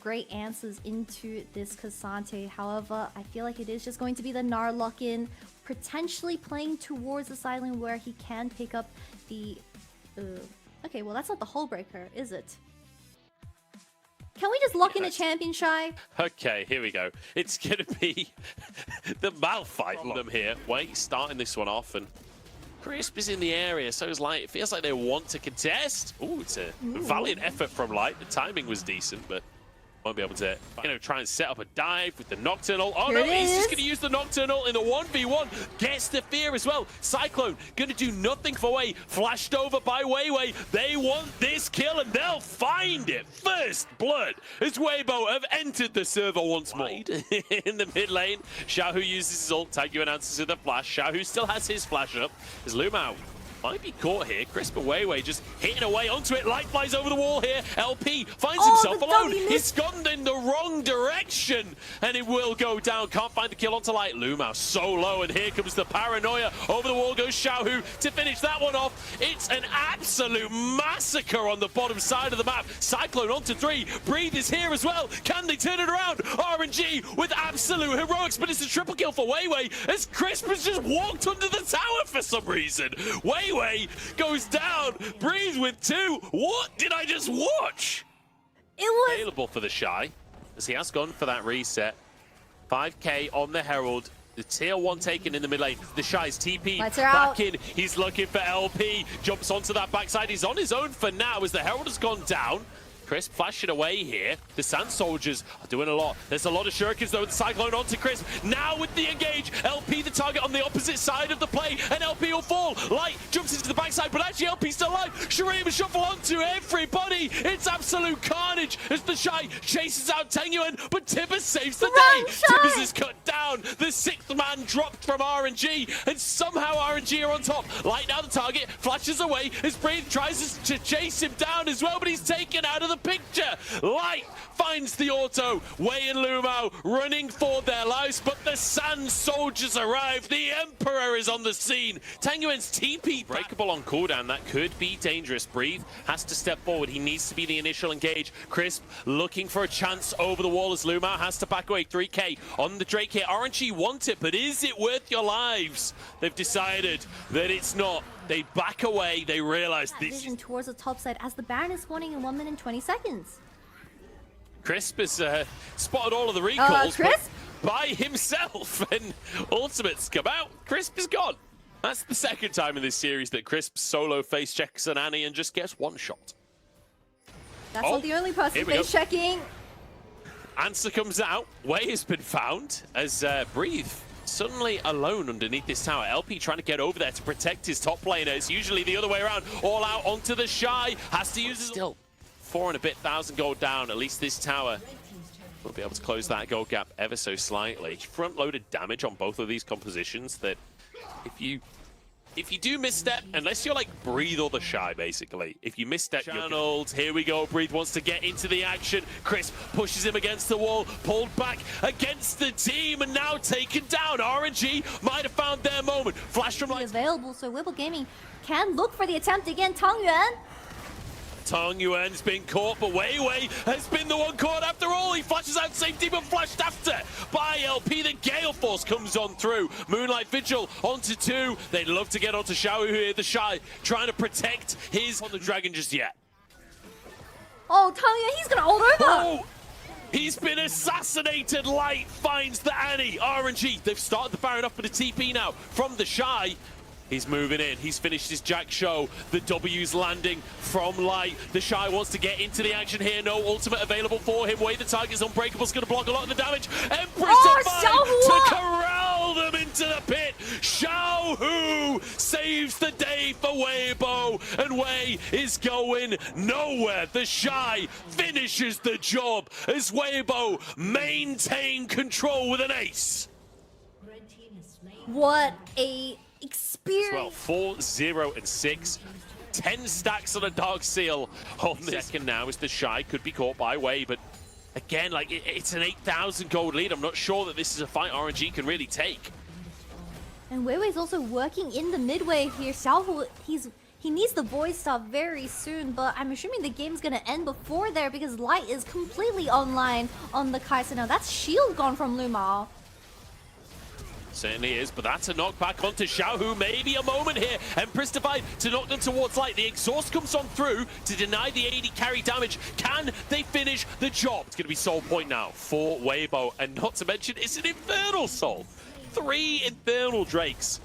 great answers into this Cassante. However, I feel like it is just going to be the Gnar lock-in, potentially playing towards the side lane where he can pick up the... Okay, well that's not the hull breaker, is it? Can we just lock in a champion, Shy? Okay, here we go. It's gonna be the Malphite from them here. Wait, starting this one off, and Crisp is in the area, so it's like, it feels like they want to contest. Ooh, it's a valiant effort from Light. The timing was decent, but won't be able to, try and set up a dive with the Nocturnal. Oh no, he's just going to use the Nocturnal in the 1v1. Gets the fear as well. Cyclone going to do nothing for Wei. Flashed over by Weiwei. They want this kill and they'll find it. First blood as Weibo have entered the server once more. In the mid lane, Xiaohu uses his ult. Tagyuan answers with a flash. Xiaohu still has his flash up. As Lumao might be caught here. Crisp Weiwei just hitting away onto it. Light flies over the wall here. LP finds himself alone. He's gone in the wrong direction, and it will go down. Can't find the kill onto Light. Lumao so low, and here comes the paranoia. Over the wall goes Xiaohu to finish that one off. It's an absolute massacre on the bottom side of the map. Cyclone onto 3. Breathe is here as well. Can they turn it around? RNG with absolute heroics, but it's a triple kill for Weiwei as Crisp has just walked under the tower for some reason. Weiwei goes down. Breathe with 2. What did I just watch? It was available for the Shy, as he has gone for that reset. 5k on the Herald. The tier 1 taken in the mid lane. The Shy's TP back in. He's looking for LP. Jumps onto that backside. He's on his own for now as the Herald has gone down. Crisp flashing away here. The Sand Soldiers are doing a lot. There's a lot of shurikens though. The Cyclone onto Crisp. Now with the engage. LP the target on the opposite side of the play. And LP will fall. Light jumps into the backside, but actually LP's still alive. Shurima shuffle onto everybody. It's absolute carnage as the Shy chases out Tengyuan, but Tibbers saves the day. Tibbers is cut down. The 6th man dropped from RNG, and somehow RNG are on top. Light now the target. Flashes away as Breathe tries to chase him down as well, but he's taken out of the picture. Light finds the auto. Wei and Lumao running for their lives, but the Sand Soldiers arrive. The Emperor is on the scene. Tangyuan's TP breakable on cooldown. That could be dangerous. Breathe has to step forward. He needs to be the initial engage. Crisp looking for a chance over the wall as Lumao has to back away. 3k on the Drake here. RNG want it, but is it worth your lives? They've decided that it's not. They back away. They realize this vision towards the top side as the Baron is spawning in 1 minute and 20 seconds. Crisp has spotted all of the recalls Crisp? by himself, and ultimates come out. Crisp is gone. That's the second time in this series that Crisp solo face checks an Annie and just gets one shot. That's not the only person face checking. Answer comes out. Wei has been found as Breathe suddenly alone underneath this tower. LP trying to get over there to protect his top laner. It's usually the other way around. All out onto the Shy. Has to use his... Still 4 and a bit thousand gold down. At least this tower will be able to close that gold gap ever so slightly. Front-loaded damage on both of these compositions that if you do misstep, unless you're like Breathe or the Shy, basically. If you misstep, channeled. Here we go. Breathe wants to get into the action. Crisp pushes him against the wall, pulled back against the team, and now taken down. RNG might have found their moment. Flash from Light. Available, so Whipple Gaming can look for the attempt again. Tangyuan. Yuan's been caught, but Weiwei has been the one caught after all. He flashes out safety, but flashed after by LP. The Gale Force comes on through. Moonlight Vigil onto 2. They'd love to get onto Xiaohu here. The Shy trying to protect his on the dragon just yet. Oh, Tangyuan, he's gonna hold over. Oh, he's been assassinated. Light finds the Annie. RNG, they've started the Baron off with a TP now from the Shy. He's moving in. He's finished his Jack show. The W's landing from Light. The Shy wants to get into the action here. No ultimate available for him. Wei the target's unbreakable. Is going to block a lot of the damage. Empress to corral them into the pit. Xiaohu saves the day for Weibo. And Wei is going nowhere. The Shy finishes the job as Weibo maintain control with an ace. What a experience. Well, 4, 0, and 6. 10 stacks on a Dark Seal on this. Second now as the Shy could be caught by Wei, but again, like it's an 8,000 gold lead. I'm not sure that this is a fight RNG can really take. And Weiwei's also working in the midway here. Xiaohu, He needs the void stop very soon, but I'm assuming the game's gonna end before there because Light is completely online on the Kai'Sa now. That's shield gone from Lumao. Certainly is, but that's a knockback onto Xiaohu. Maybe a moment here. Empress Divide to knock them towards Light. The exhaust comes on through to deny the AD carry damage. Can they finish the job? It's going to be Soul Point now for Weibo. And not to mention, it's an Infernal Soul. 3 Infernal Drakes.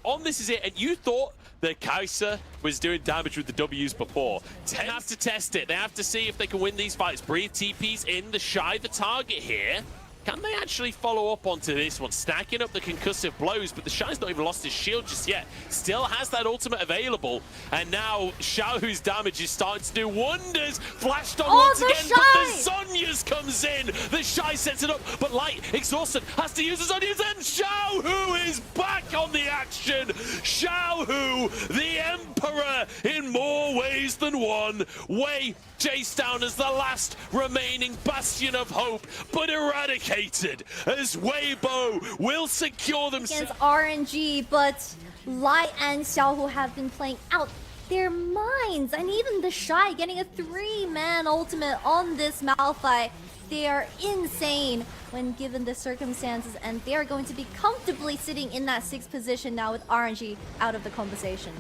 On this is it. And you thought that Kai'Sa was doing damage with the W's before. They have to test it. They have to see if they can win these fights. Breathe TP's in. The Shy the target here. Can they actually follow up onto this one? Stacking up the concussive blows, but the Shy's not even lost his shield just yet. Still has that ultimate available. And now Xiaohu's damage is starting to do wonders. Flashed on once again, Shy! but the Zhonya's comes in. The Shy sets it up, but Light, exhausted, has to use the Zhonya's, and Xiaohu is back on the action. Xiaohu, the Emperor in more ways than one. Wei chased down as the last remaining bastion of hope, but eradicated as Weibo will secure themselves Against RNG, but Light and Xiaohu have been playing out their minds, and even the Shy getting a 3-man ultimate on this Malphite. They are insane when given the circumstances, and they are going to be comfortably sitting in that 6th position now with RNG out of the conversation.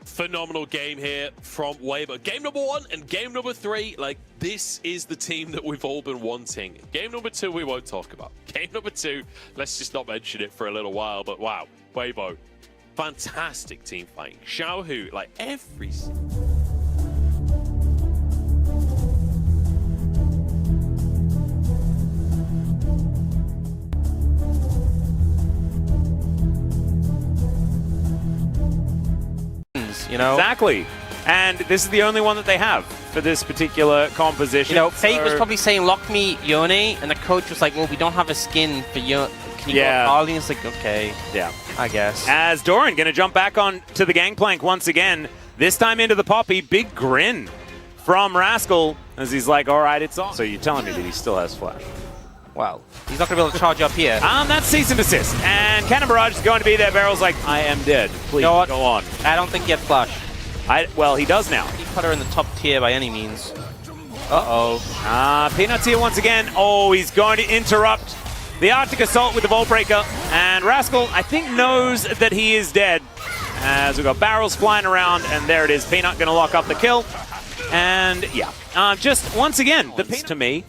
Phenomenal game here from Weibo. Game number 1 and game number 3, like, this is the team that we've all been wanting. Game number 2 we won't talk about. Game number 2, let's just not mention it for a little while, but wow, Weibo, fantastic team fighting. Xiaohu, like every... You know? Exactly. And this is the only one that they have for this particular composition. You know, Fate was probably saying, lock me Yone, and the coach was like, well, we don't have a skin for Yone. Can you go Harley? It's like, okay. Yeah. I guess. As Doran going to jump back on to the gangplank once again, this time into the Poppy. Big grin from Rascal as he's like, all right, it's on. So you're telling me that he still has flash? Well, he's not going to be able to charge up here. That's cease and desist. And Cannon Barrage is going to be there. Barrel's like, I am dead. Please, go on. I don't think he had flash. Well, he does now. He put her in the top tier by any means. Uh-oh. Peanuts here once again. Oh, he's going to interrupt the Arctic Assault with the Vault Breaker. And Rascal, I think, knows that he is dead. As we've got barrels flying around, and there it is. Peanut going to lock up the kill. And, yeah. Just, once again, the Peanut to me.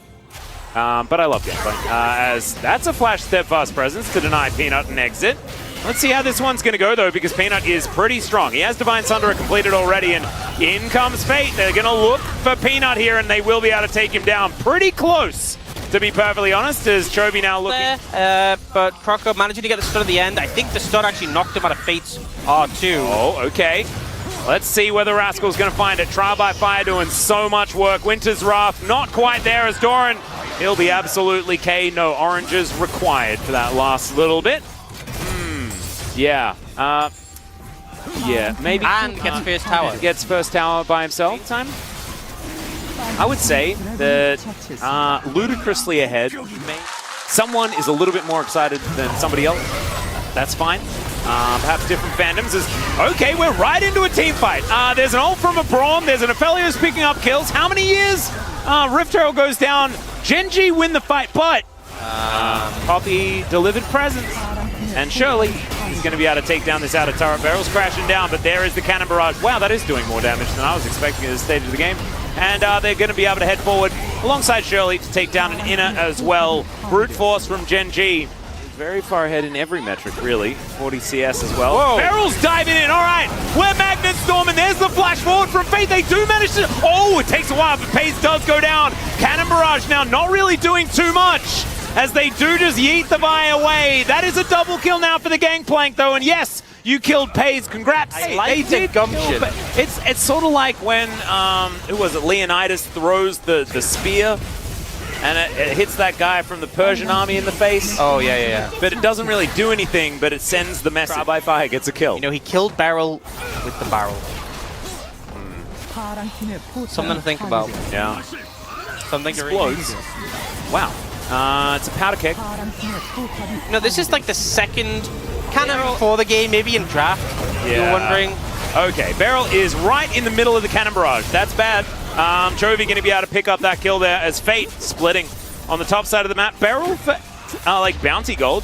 But I love Gangplank, as that's a Flash Steadfast presence to deny Peanut an exit. Let's see how this one's going to go, though, because Peanut is pretty strong. He has Divine Sunderer completed already, and in comes Fate. They're going to look for Peanut here, and they will be able to take him down pretty close, to be perfectly honest, as Chovy now looking. But Croco managing to get the stun at the end. I think the stun actually knocked him out of Fate's R2. Oh, okay. Let's see whether Rascal's going to find it. Trial by Fire doing so much work. Winter's Wrath not quite there as Doran. He'll be absolutely K. No oranges required for that last little bit. Yeah. Yeah, maybe. And gets first tower. Gets first tower by himself. Time. I would say that ludicrously ahead. Someone is a little bit more excited than somebody else. That's fine. Perhaps different fandoms is, okay, we're right into a team fight. There's an ult from a Braum, there's an Aphelios picking up kills. How many years? Rift Herald goes down, Genji win the fight, but Poppy delivered presence. And surely he's going to be able to take down this outer turret. Barrel's crashing down, but there is the Cannon Barrage. Wow, that is doing more damage than I was expecting at this stage of the game. And they're going to be able to head forward alongside Shirley to take down an inner as well. Brute Force from Genji. Very far ahead in every metric, really. 40 CS as well. Whoa. Barrel's diving in. All right, we're Magnet Storming. There's the flash forward from Fate. They do manage to... Oh, it takes a while, but Pace does go down. Cannon Barrage now not really doing too much, as they do just yeet the Vi away. That is a double kill now for the Gangplank, though. And yes, you killed Pace. Congrats. They did gumption. It's sort of like when, who was it, Leonidas throws the spear, and it hits that guy from the Persian army in the face. Oh, yeah. But it doesn't really do anything, but it sends the message. Trial by Fire gets a kill. You know, he killed Barrel with the barrel. Something to think about. Yeah. Something to Explodes. Wow. It's a powder keg. No, this is like the second, kind of before the game, maybe in draft. Yeah. You're wondering. Okay, Beryl is right in the middle of the cannon barrage. That's bad. Chovy going to be able to pick up that kill there as Fate splitting on the top side of the map. Beryl for like bounty gold.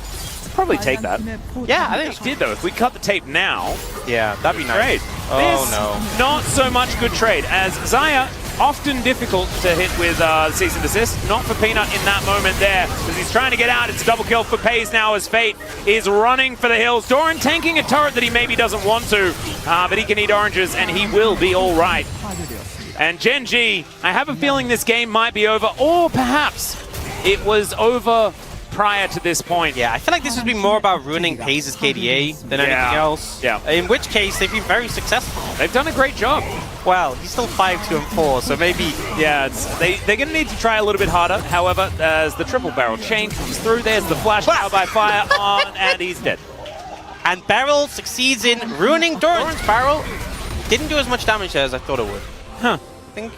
Probably take that. Yeah, I think It did though. If we cut the tape now, yeah, that'd be nice. trade. Oh no. Not so much good trade as Xayah often difficult to hit with cease and desist. Not for Peanut in that moment there as he's trying to get out. It's a double kill for Pays now as Fate is running for the hills. Doran tanking a turret that he maybe doesn't want to, but he can eat oranges and he will be all right. And Gen G, I have a feeling this game might be over, or perhaps it was over prior to this point. Yeah, I feel like this has been more about ruining Pays' KDA than anything else. Yeah. In which case, they've been very successful. They've done a great job. Well, he's still 5-2-4, so maybe... Yeah, they're going to need to try a little bit harder. However, as the triple barrel chain comes through, there's the flash powered by fire on, and he's dead. And Beryl succeeds in ruining Doran's barrel. Didn't do as much damage there as I thought it would. Huh. I think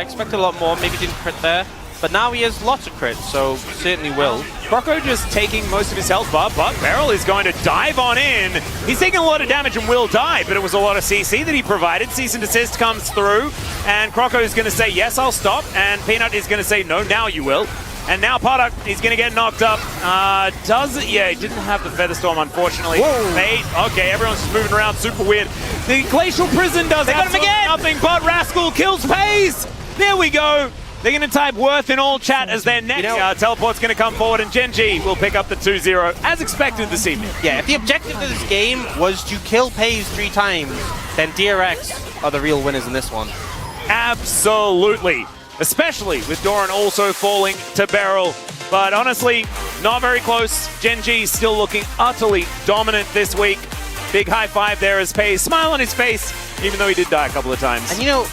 expected a lot more, maybe didn't crit there. But now he has lots of crits, so certainly will. Croco just taking most of his health bar, but Beryl is going to dive on in. He's taking a lot of damage and will die, but it was a lot of CC that he provided. Cease and desist comes through, and Croco is going to say, yes, I'll stop. And Peanut is going to say, no, now you will. And now Paddock is going to get knocked up. Yeah, he didn't have the Featherstone, unfortunately. Okay, everyone's just moving around, super weird. The Glacial Prison does absolutely nothing, but Rascal kills Pays. There we go. They're going to type Worth in all chat as their next teleport's going to come forward, and Gen G will pick up the 2-0, as expected this evening. Yeah, if the objective of this game was to kill Pays 3 times, then DRX are the real winners in this one. Absolutely. Especially with Doran also falling to Beryl. But honestly, not very close. Gen G still looking utterly dominant this week. Big high five there as Pays, smile on his face, even though he did die a couple of times. And you know,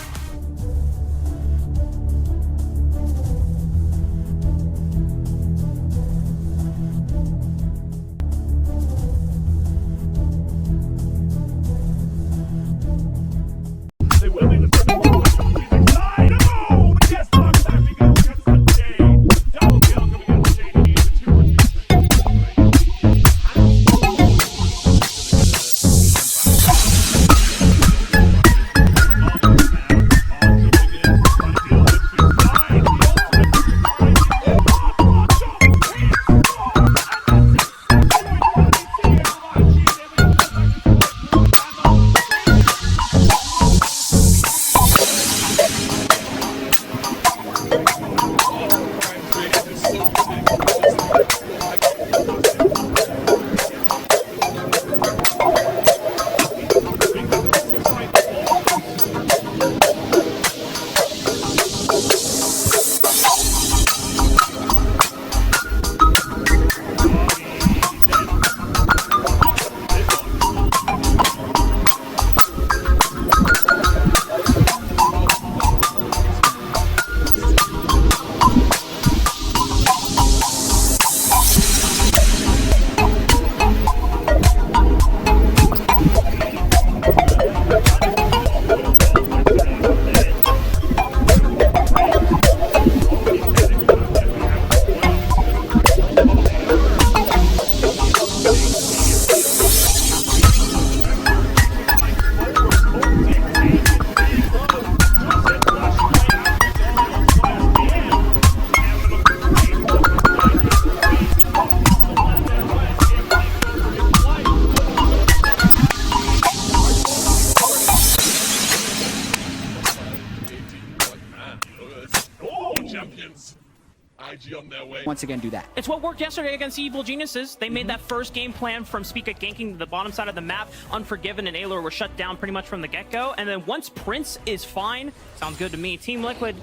once again do that. It's what worked yesterday against Evil Geniuses. They made that first game plan from Spica ganking the bottom side of the map. Unforgiven and Aelor were shut down pretty much from the get-go. And then once Prince is fine, sounds good to me. Team Liquid,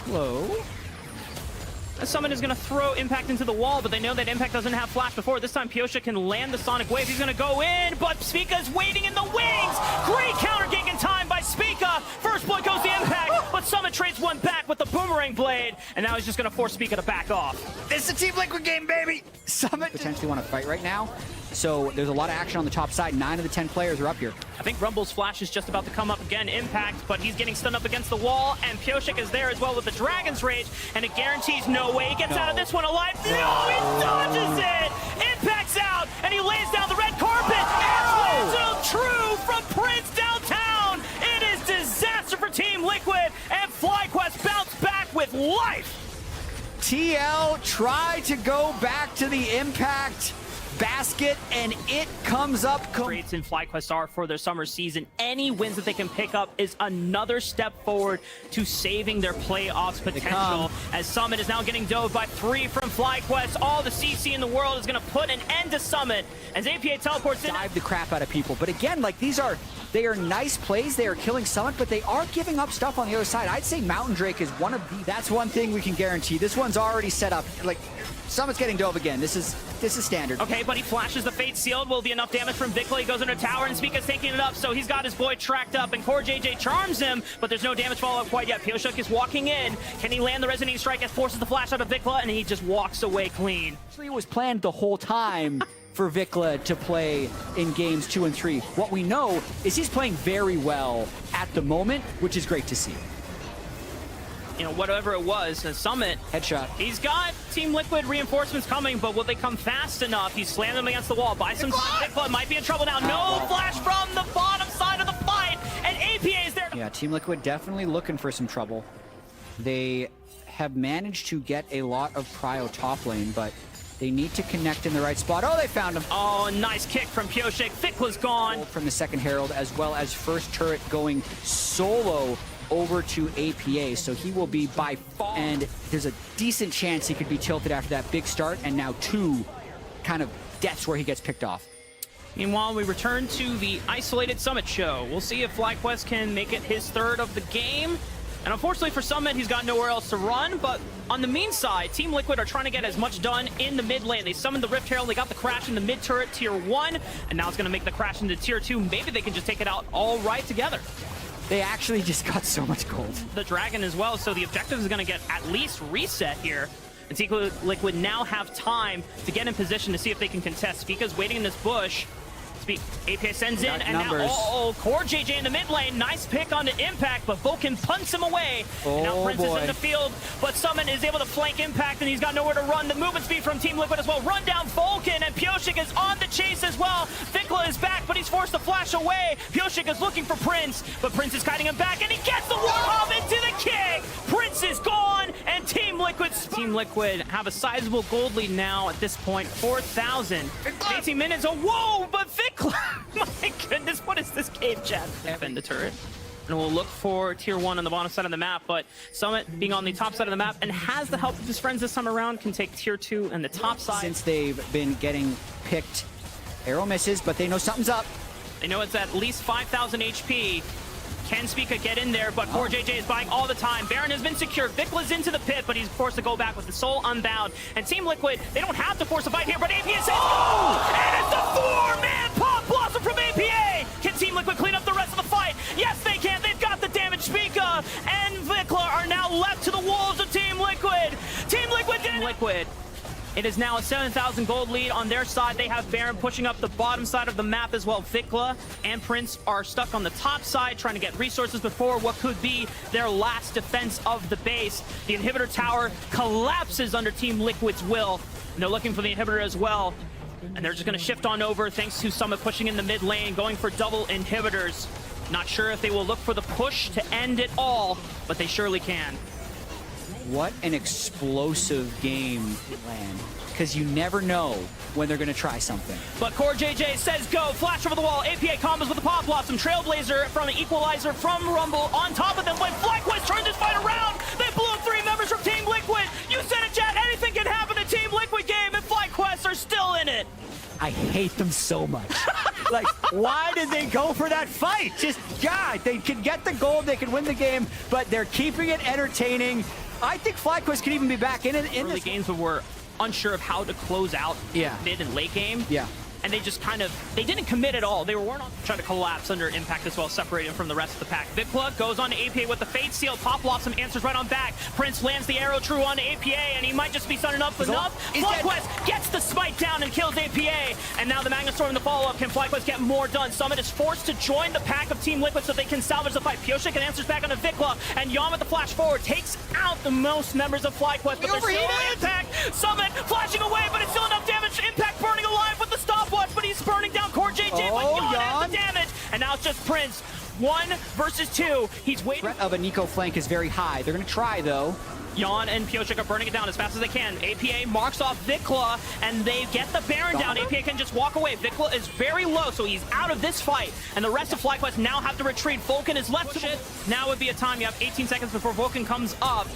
hello. Summon is going to throw Impact into the wall, but they know that Impact doesn't have Flash before. This time, Pyosha can land the Sonic Wave. He's going to go in, but Spica's waiting in the wings. Great counter gank in time by Spica. First blood goes to Impact, but Summon trades one back with the Boomerang Blade, and now he's just going to force Spica to back off. It's a Team Liquid game, baby! Summit potentially want to fight right now, so there's a lot of action on the top side. 9 of the 10 players are up here. I think Rumble's Flash is just about to come up again, Impact, but he's getting stunned up against the wall, and Pyoshik is there as well with the Dragon's Rage, and it guarantees no way he gets out of this one alive. No, he dodges it! Impact's out, and he lays down the red carpet. It's true from Prince downtown. Liquid, and FlyQuest bounce back with life. TL tried to go back to the impact basket, and it comes up. Trades in FlyQuest are for their summer season. Any wins that they can pick up is another step forward to saving their playoffs potential. As Summit is now getting dove by 3 from FlyQuest. All the CC in the world is going to put an end to Summit as APA teleports in. Dive the crap out of people. But again, like they are nice plays. They are killing Summit, but they are giving up stuff on the other side. I'd say Mountain Drake is one of the. That's one thing we can guarantee. This one's already set up. Like Summit's getting dove again. This is standard. Okay, but he flashes the Fate Sealed. Will be enough damage from Vikla. He goes under tower, and Spica's taking it up, so he's got his boy tracked up, and CoreJJ charms him, but there's no damage follow-up quite yet. Pioshuk is walking in. Can he land the Resonating Strike as forces the flash out of Vikla, and he just walks away clean. Actually, it was planned the whole time for Vikla to play in games 2 and 3. What we know is he's playing very well at the moment, which is great to see. You know, whatever it was, the Summit. Headshot. He's got Team Liquid reinforcements coming, but will they come fast enough? He's slammed them against the wall. By some Vikla might be in trouble now. No flash from the bottom side of the fight, and APA is there. Yeah, Team Liquid definitely looking for some trouble. They have managed to get a lot of prio top lane, but they need to connect in the right spot. Oh, they found him. Oh, nice kick from Pioshik. Vikla's gone. From the second Herald, as well as first turret going solo over to APA, so he will be by far, and there's a decent chance he could be tilted after that big start, and now 2 kind of deaths where he gets picked off. Meanwhile, we return to the isolated Summit show. We'll see if FlyQuest can make it his 3rd of the game. And unfortunately for Summit, he's got nowhere else to run, but on the mean side, Team Liquid are trying to get as much done in the mid lane. They summoned the Rift Herald, they got the crash in the mid turret, tier 1, and now it's gonna make the crash into tier 2. Maybe they can just take it out all right together. They actually just got so much gold. The Dragon as well, so the objective is gonna get at least reset here. And Team Liquid now have time to get in position to see if they can contest. Spica's waiting in this bush. APA sends in, and now, CoreJJ in the mid lane. Nice pick on the Impact, but Vulcan punts him away. And now Prince is in the field, but Summon is able to flank Impact, and he's got nowhere to run. The movement speed from Team Liquid as well. Run down Vulcan, and Pioshik is on the chase as well. Vikla is back, but he's forced to flash away. Pioshik is looking for Prince, but Prince is kiting him back, and he gets the Warhawk into the kick. Prince is gone, and Team Liquid have a sizable gold lead now at this point, 4,000. 18 minutes, whoa, but Vikla, my goodness, what is this game, chat? Defend the turret. And we'll look for tier 1 on the bottom side of the map, but Summit being on the top side of the map and has the help of his friends this time around can take tier 2 and the top side. Since they've been getting picked, arrow misses, but they know something's up. They know it's at least 5,000 HP. Can Spica get in there, but CoreJJ is buying all the time. Baron has been secured. Vikla's into the pit, but he's forced to go back with the soul unbound. And Team Liquid, they don't have to force a fight here, but APA says, and it's the 4-man pop blossom from APA! Can Team Liquid clean up the rest of the fight? Yes, they can. They've got the damage. Spica and Vikla are now left to the wolves of Team Liquid. Team Liquid did it! It is now a 7,000 gold lead on their side. They have Baron pushing up the bottom side of the map as well. Vikla and Prince are stuck on the top side trying to get resources before what could be their last defense of the base. The inhibitor tower collapses under Team Liquid's will. And they're looking for the inhibitor as well. And they're just going to shift on over thanks to Summit pushing in the mid lane, going for double inhibitors. Not sure if they will look for the push to end it all, but they surely can. What an explosive game, Land. Because you never know when they're going to try something. But CoreJJ says go, flash over the wall, APA combos with the Pop Blossom, Trailblazer from the Equalizer from Rumble on top of them. When FlyQuest turns this fight around, they blew up 3 members from Team Liquid. You said it, chat, anything can happen in Team Liquid game, and FlyQuest are still in it. I hate them so much. Like, why did they go for that fight? Just, God, they can get the gold, they can win the game, but they're keeping it entertaining. I think FlyQuest could even be back in early games where we're unsure of how to close out mid and late game. Yeah. And they just kind of, they didn't commit at all. They weren't trying to collapse under Impact as well, separating from the rest of the pack. Vikla goes on to APA with the Fate Seal. Pop Blossom answers right on back. Prince lands the arrow true on to APA, and he might just be sunning up enough. FlyQuest gets the smite down and kills APA. And now the Magna Storm in the follow-up. Can FlyQuest get more done? Summit is forced to join the pack of Team Liquid so they can salvage the fight. Pioshik answers back on to Vikla, and Yam with the flash forward takes out the most members of FlyQuest, but there's still Impact. Summit flashing away, but it's still enough damage. Impact burning alive with the stopwatch, but he's burning down CoreJJ, but Yon has the damage. And now it's just Prince 1 versus 2. He's waiting. Threat of a Nico flank is very high. They're going to try, though. Jan and Piotrek are burning it down as fast as they can. APA marks off Vikla, and they get the Baron down. APA can just walk away. Vikla is very low, so he's out of this fight. And the rest of FlyQuest now have to retreat. Vulcan is left to it. Now would be a time. You have 18 seconds before Vulcan comes up.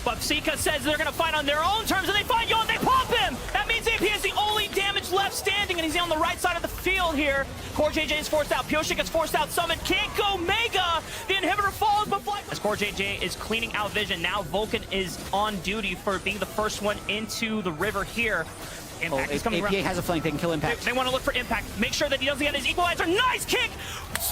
But Sika says they're going to fight on their own terms, and they find Jan. They pop him! That means AP is the only damage left standing, and he's on the right side of the field here. Core JJ is forced out. Piotrek gets forced out. Summit can't go Mega. The inhibitor falls, but as Core JJ is cleaning out Vision. Now Vulcan is on duty for being the first one into the river here. Impact is coming APA around. has a flank. They can kill Impact. They want to look for Impact. Make sure that he doesn't get his equalizer. Nice kick!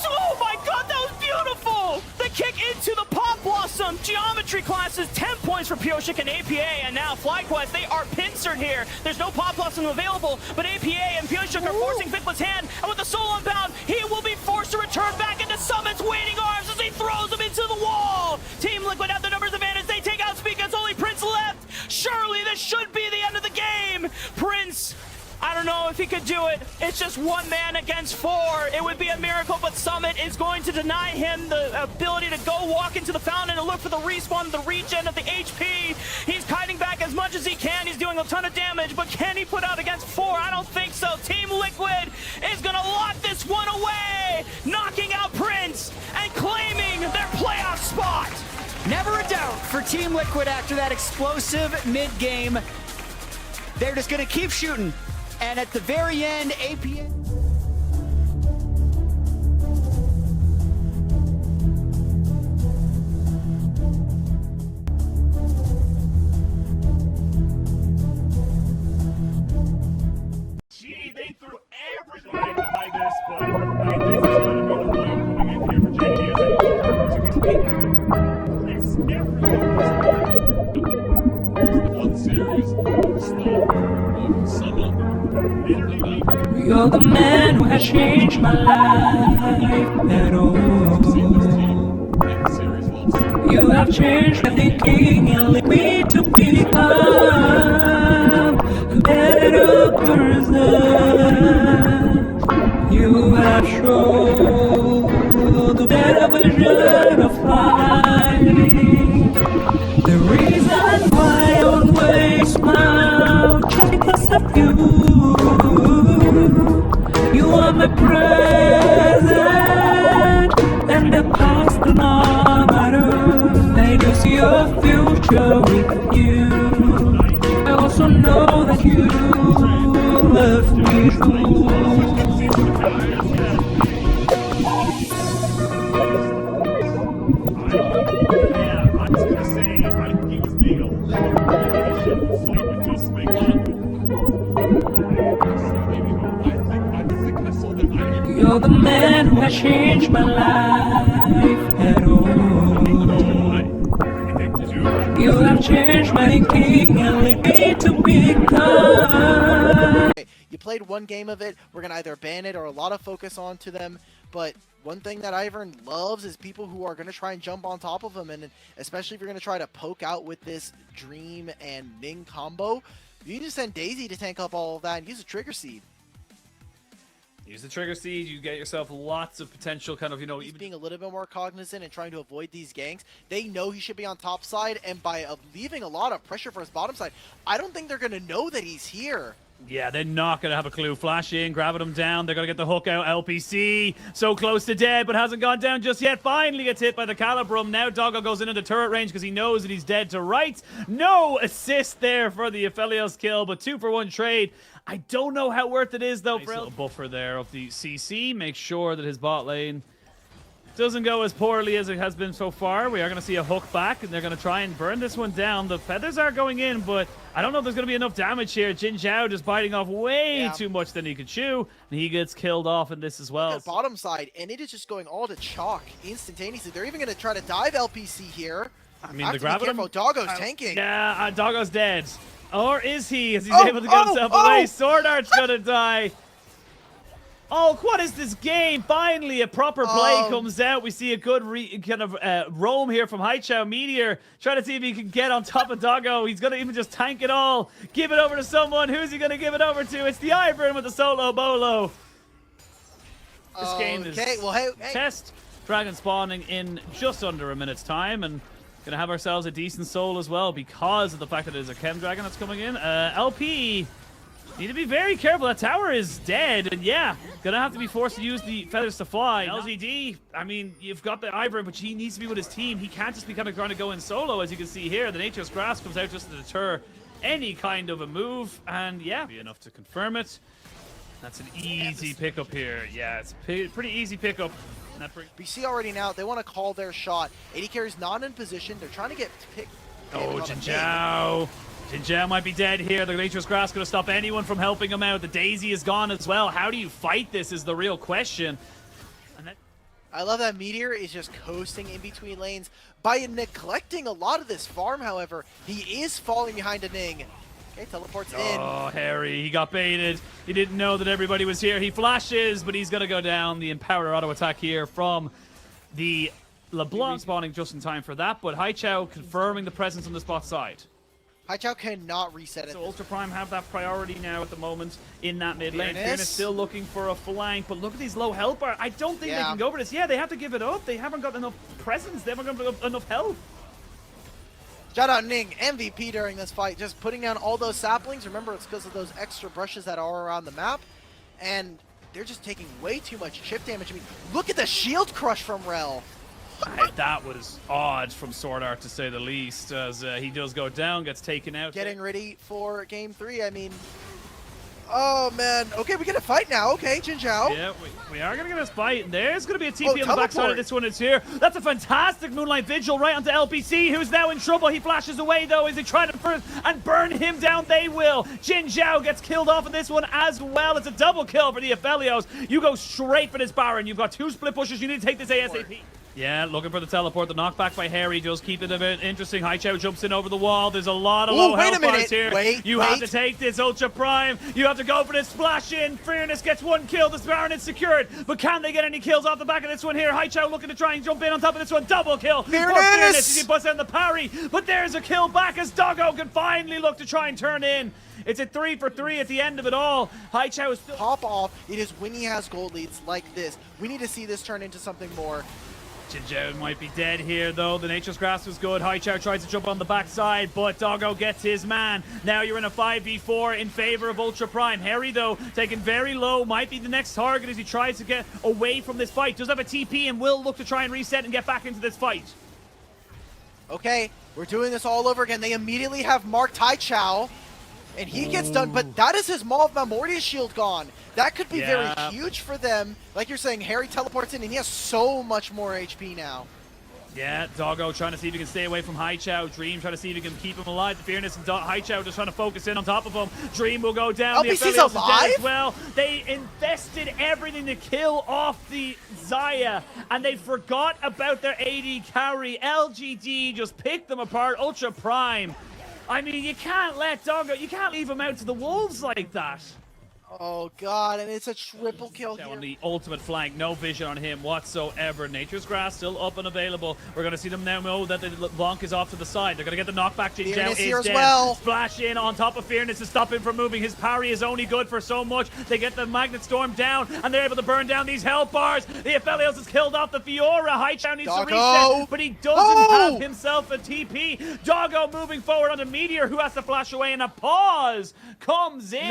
Oh my god, that was beautiful! The kick into the Pop Blossom. Geometry classes, 10 points for Piotrek and APA. And now FlyQuest, they are pincered here. There's no Pop Blossom available, but APA and Piotrek are forcing Vikla's hand. And with the soul unbound, he will be forced to return back into Summit's waiting arms as he throws him into the wall. Team Liquid have the numbers advantage. They take out Speak. It's only Prince left. Surely this should be the end of the game. Prince, I don't know if he could do it. It's just 1 man against 4. It would be a miracle, but Summit is going to deny him the ability to go walk into the fountain and look for the respawn, the regen of the HP. He's kiting back as much as he can. He's doing a ton of damage, but can he put out against 4? I don't think so. Team Liquid is going to lock this one away, knocking out Prince and claiming their playoff spot. Never a doubt for Team Liquid after that explosive mid-game. They're just going to keep shooting. And at the very end, APA... Gee, they threw everything like this, but I think this is going to be the blow coming in here for JD. To compete it's everything was one series, stop, summon. You're the man who has changed my life at all. You have changed my thinking and led me to become a better person. You have shown the better version of life. The reason why I always smile just because of you. You are my present, and the past does not matter. I do see your future with you. I also know that you love me true. Yeah, I was going to say, he was being a little bit with this swing. You're the man who has changed my life at all. You have changed my thinking and led me to become. You played one game of it, we're going to either ban it or a lot of focus onto them, but one thing that Ivern loves is people who are going to try and jump on top of him, and especially if you're going to try to poke out with this Dream and Ning combo, you can just send Daisy to tank up all of that and use a Trigger Seed. Use the Trigger Seed, you get yourself lots of potential kind of, He's being a little bit more cognizant and trying to avoid these ganks. They know he should be on top side, and by leaving a lot of pressure for his bottom side, I don't think they're going to know that he's here. Yeah, they're not going to have a clue. Flash in, grabbing him down. They're going to get the hook out. LPC, so close to dead, but hasn't gone down just yet. Finally gets hit by the Calibrum. Now Doggo goes into turret range because he knows that he's dead to right. No assist there for the Aphelios kill, but 2-for-1 trade. I don't know how worth it is, though. Nice little buffer there of the CC. Make sure that his bot lane doesn't go as poorly as it has been so far. We are going to see a hook back, and they're going to try and burn this one down. The feathers are going in, but I don't know if there's going to be enough damage here. Jin Zhao just biting off way too much than he could chew, and he gets killed off in this as well. Look at bottom side, and it is just going all to chalk instantaneously. They're even going to try to dive LPC here. I mean, the grabbing him. Doggo's tanking. Yeah, Doggo's dead. Or is he? Is he able to get himself away? Sword Art's going to die. Oh, what is this game? Finally, a proper play comes out. We see a good roam here from Haichao Meteor. Trying to see if he can get on top of Doggo. He's going to even just tank it all. Give it over to someone. Who's he going to give it over to? It's the Ivern with the solo bolo. This game is well, hey. test. Dragon spawning in just under a minute's time, and gonna have ourselves a decent soul as well because of the fact that there's a Chem Dragon that's coming in. LP need to be very careful. That tower is dead, and yeah, gonna have to be forced to use the feathers to fly. LGD, I mean, you've got the Ivern, but he needs to be with his team. He can't just be kind of trying to go in solo, as you can see here. The Nature's Grass comes out just to deter any kind of a move, and yeah, be enough to confirm it. That's an easy pickup here. Yeah, it's a pretty easy pickup. BC already now, they want to call their shot. AD carry's not in position. They're trying to get picked. Oh, Jin Zhao. Jin Zhao might be dead here. The Nature's Grass going to stop anyone from helping him out. The Daisy is gone as well. How do you fight this is the real question. I love that Meteor is just coasting in between lanes. By neglecting a lot of this farm, however, he is falling behind a Ning. Okay, teleports in. Oh, Harry, he got baited. He didn't know that everybody was here. He flashes, but he's going to go down. The Empower auto attack here from the LeBlanc spawning just in time for that, but Haichao confirming the presence on the spot side. Haichao cannot reset it. So Ultra Prime have that priority now at the moment in that mid lane. Fearness still looking for a flank, but look at these low health bar. I don't think they can go for this. Yeah, they have to give it up. They haven't got enough presence. They haven't got enough health. Shout out Ning, MVP during this fight, just putting down all those saplings. Remember, it's because of those extra brushes that are around the map, and they're just taking way too much chip damage. I mean, look at the shield crush from Rel. That was odd from Sword Art, to say the least, as he does go down, gets taken out. Getting ready for game 3, I mean... Oh, man. Okay, we get a fight now. Okay, Jin Zhao. Yeah, we are going to get a fight. And there's going to be a TP on the backside of this one. It's here. That's a fantastic Moonlight Vigil right onto LPC, who's now in trouble. He flashes away, though, as they try to first and burn him down. They will. Jin Zhao gets killed off in this one as well. It's a double kill for the Aphelios. You go straight for this Baron. You've got 2 split pushes. You need to take this ASAP. Yeah, looking for the teleport. The knockback by Harry just keep it a bit interesting. Haichao jumps in over the wall. There's a lot of low health bars here. You have to take this Ultra Prime. You have to go for this splash in. Fearness gets 1 kill. This Baron is secured. But can they get any kills off the back of this one here? Haichao looking to try and jump in on top of this one. Double kill. Fearness! He busts out the parry. But there's a kill back as Doggo can finally look to try and turn in. It's a 3 for 3 at the end of it all. Haichao is still... Pop off. It is when he has gold leads like this. We need to see this turn into something more. Jin Zhao might be dead here, though. The Nature's Grass was good. Haichao tries to jump on the backside, but Doggo gets his man. Now you're in a 5v4 in favor of Ultra Prime. Harry, though, taken very low, might be the next target as he tries to get away from this fight. Does have a TP and will look to try and reset and get back into this fight. Okay, we're doing this all over again. They immediately have marked Haichao, and he gets done, but that is his Maw of Memoria shield gone. That could be very huge for them. Like you're saying, Harry teleports in, and he has so much more HP now. Yeah, Doggo trying to see if he can stay away from Haichao. Dream trying to see if he can keep him alive. The Fearness and Haichao just trying to focus in on top of him. Dream will go down. LBC's alive? As well. They invested everything to kill off the Xayah, and they forgot about their AD carry. LGD just picked them apart. Ultra Prime. I mean, you can't let Doggo, you can't leave him out to the wolves like that. Oh, God, and it's a triple kill here. On the ultimate flank, no vision on him whatsoever. Nature's Grass still up and available. We're going to see them now know that the Blanc is off to the side. They're going to get the knockback. Jin Zhao is here as dead. well. Splash in on top of Fearness to stop him from moving. His parry is only good for so much. They get the Magnet Storm down, and they're able to burn down these health bars. The Aphelios has killed off the Fiora. Haichao needs to reset, but he doesn't have himself a TP. Doggo moving forward onto Meteor, who has to flash away, and a pause comes in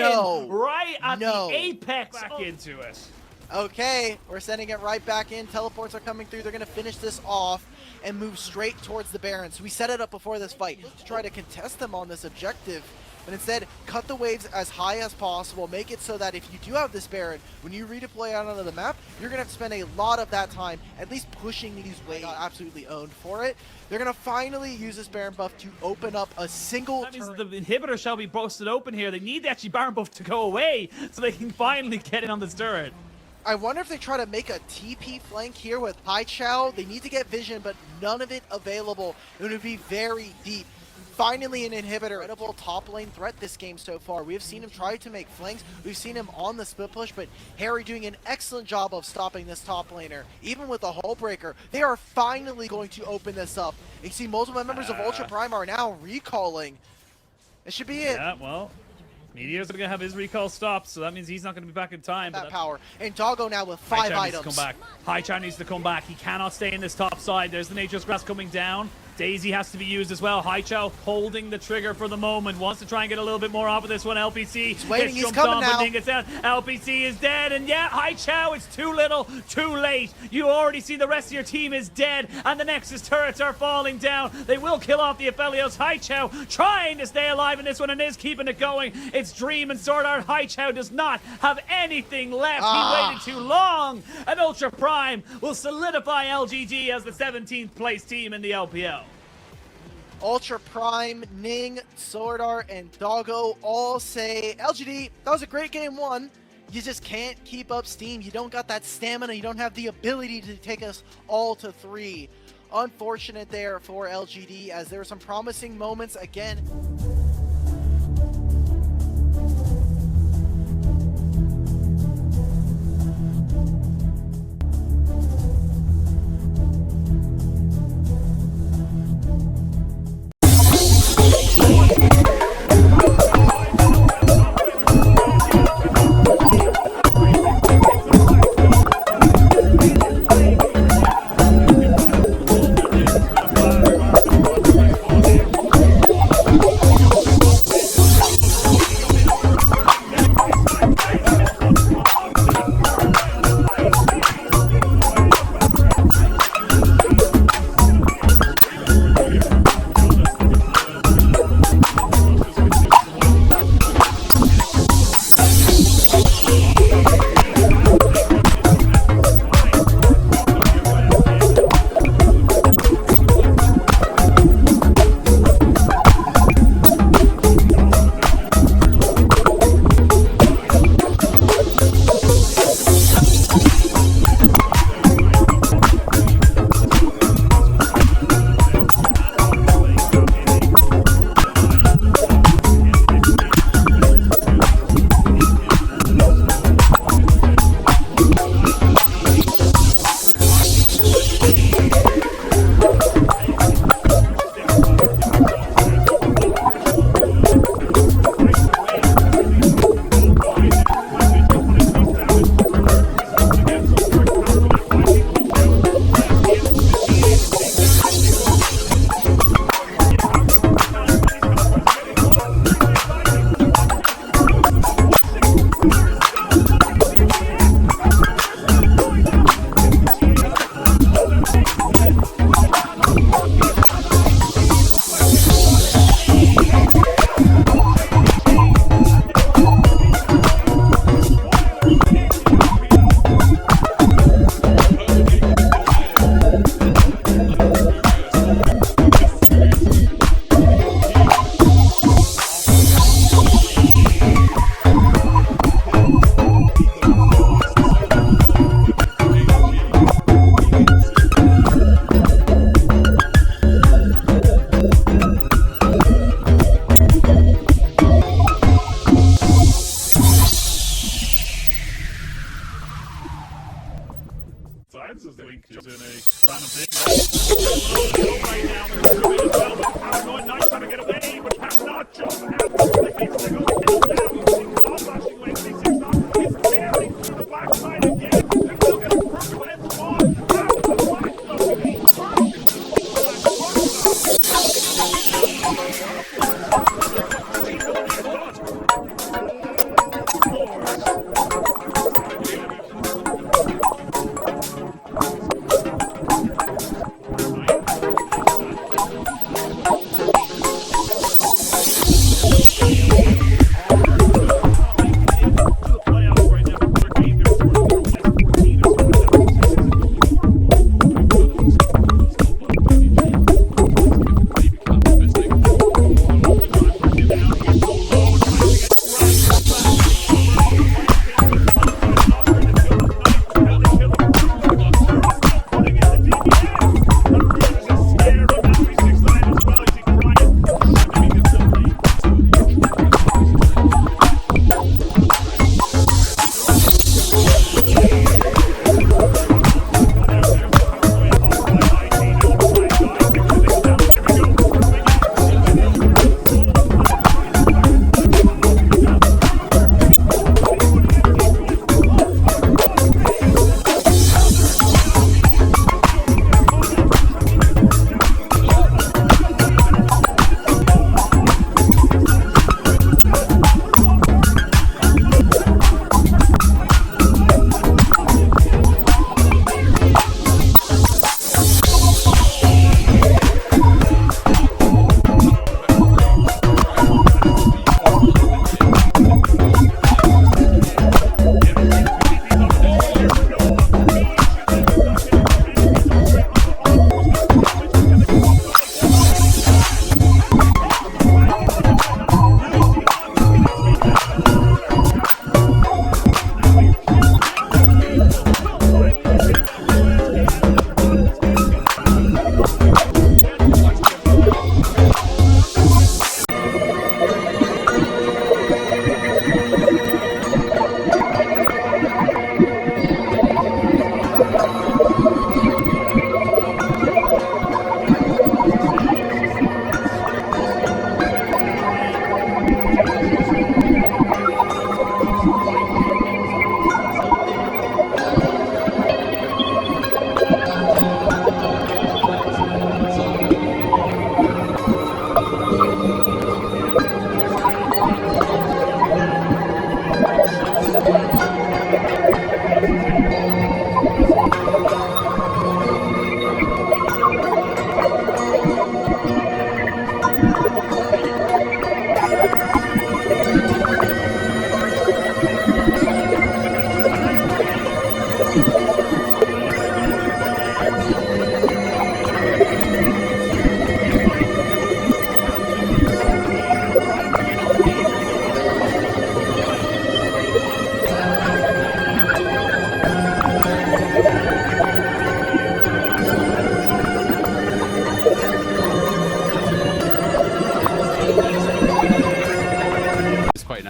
right at the apex back into it. Okay, we're sending it right back in. Teleports are coming through. They're going to finish this off and move straight towards the Baron. So we set it up before this fight to try to contest them on this objective. But instead, cut the waves as high as possible. Make it so that if you do have this Baron, when you redeploy out onto the map, you're going to have to spend a lot of that time at least pushing these waves. Absolutely owned for it. They're going to finally use this Baron buff to open up a single That means the inhibitor shall be busted open here. They need the actually Baron buff to go away so they can finally get in on this turret. I wonder if they try to make a TP flank here with Haichao. They need to get vision, but none of it available. It would be very deep. Finally, an inhibitor. Incredible top lane threat this game so far. We have seen him try to make flanks. We've seen him on the split push, but Harry doing an excellent job of stopping this top laner. Even with the hull breaker, they are finally going to open this up. You see multiple members of Ultra Prime are now recalling. It should be it. Yeah, well, Meteor's going to have his recall stopped, so that means he's not going to be back in time. That power. And Doggo now with 5 Haichao items. needs to come back. Haichao needs to come back. He cannot stay in this top side. There's the Nature's Grass coming down. Daisy has to be used as well. Haichao holding the trigger for the moment. Wants to try and get a little bit more off of this one. LPC he's waiting. gets He's jumped coming on, now. but then gets down. LPC is dead. And yeah, Haichao, it's too little, too late. You already see the rest of your team is dead. And the Nexus turrets are falling down. They will kill off the Aphelios. Haichao trying to stay alive in this one and is keeping it going. It's Dream and Sword Art. Haichao does not have anything left. He waited too long. And Ultra Prime will solidify LGD as the 17th place team in the LPL. Ultra Prime, Ning, Sword Art, and Doggo all say, LGD, that was a great game 1. You just can't keep up steam. You don't got that stamina. You don't have the ability to take us all to 3. Unfortunate there for LGD, as there were some promising moments again.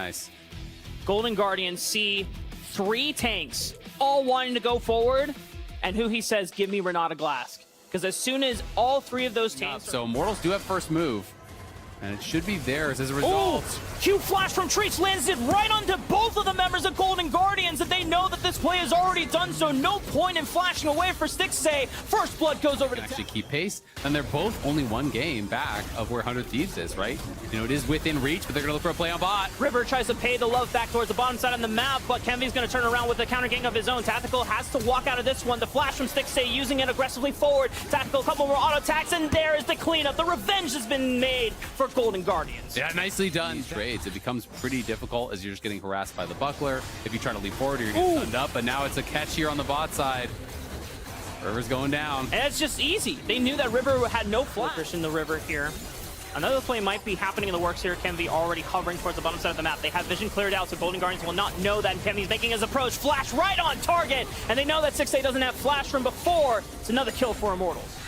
nice. Golden Guardians see 3 tanks all wanting to go forward, and who he says, give me Renata Glask. Because as soon as all 3 of those tanks... So Immortals do have first move, and it should be theirs as a result. Q flash from Treats lands it right onto both of the members of Golden Guardians, and they know that this play is already done, so no point in flashing away for Stixxay. First blood goes over to... Actually keep pace, and they're both only 1 game back of where 100 Thieves is, right? You know, it is within reach, but they're going to look for a play on bot. River tries to pay the love back towards the bottom side of the map, but Kenvy's going to turn around with a counter gang of his own. Tactical has to walk out of this one. The flash from Stixxay using it aggressively forward. Tactical, a couple more auto attacks, and there is the cleanup. The revenge has been made for Golden Guardians. Yeah, nicely done. Trades. It becomes pretty difficult as you're just getting harassed by the buckler. If you try to leap forward, you're getting stunned up, but now it's a catch here on the bot side. River's going down. And it's just easy. They knew that River had no flash in the River here. Another play might be happening in the works here. Kenvy already hovering towards the bottom side of the map. They have vision cleared out, so Golden Guardians will not know that Kenvy's making his approach. Flash right on target, and they know that Stixxay doesn't have flash from before. It's another kill for Immortals.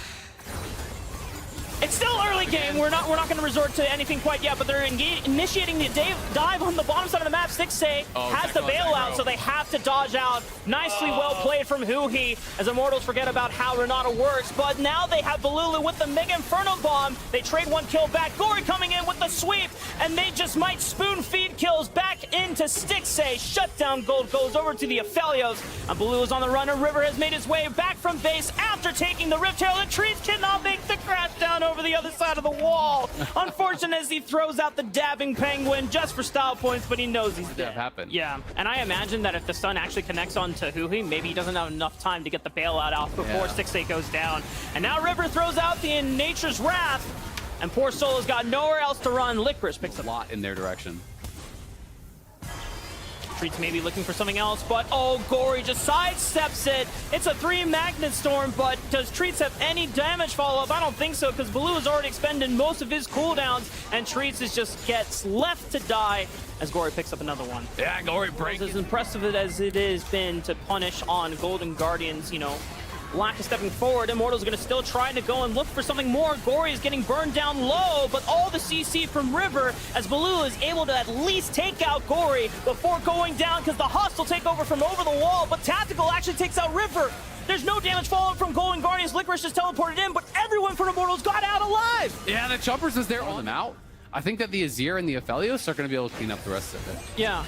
It's still early game. We're not going to resort to anything quite yet, but they're initiating the dive on the bottom side of the map. Stixxay has the bailout, so they have to dodge out. Nicely well played from Huhi, as Immortals forget about how Renata works. But now they have Balulu with the Mega Inferno Bomb. They trade 1 kill back. Gory coming in with the sweep, and they just might spoon feed kills back into Stixxay. Shutdown gold goes over to the Aphelios, and Balulu is on the run, and River has made his way back from base after taking the Rift Tail. The trees cannot make the crash down over the other side of the wall. Unfortunate as he throws out the dabbing penguin just for style points, but he knows he's dead. Happened. Yeah, and I imagine that if the stun actually connects onto Huhi, maybe he doesn't have enough time to get the bailout out before Stixxay goes down. And now River throws out the Nature's Wrath, and poor Solo's got nowhere else to run. Licorice picks a lot in their direction. Treats maybe looking for something else, but oh, Gory just sidesteps it. It's a 3 Magnet Storm, but does Treats have any damage follow-up? I don't think so, because Baloo has already expended most of his cooldowns, and Treats just gets left to die as Gory picks up another one. Yeah, Gory breaks. As impressive as it has been to punish on Golden Guardians, you know, lack of stepping forward. Immortal's going to still try to go and look for something more. Gory is getting burned down low, but all the CC from River as Baloo is able to at least take out Gory before going down, because the hostile takeover from over the wall, but Tactical actually takes out River. There's no damage follow-up from Golden Guardians. Licorice just teleported in, but everyone from Immortals got out alive. Yeah, the Choppers was there on them out. I think that the Azir and the Aphelios are going to be able to clean up the rest of it. Yeah.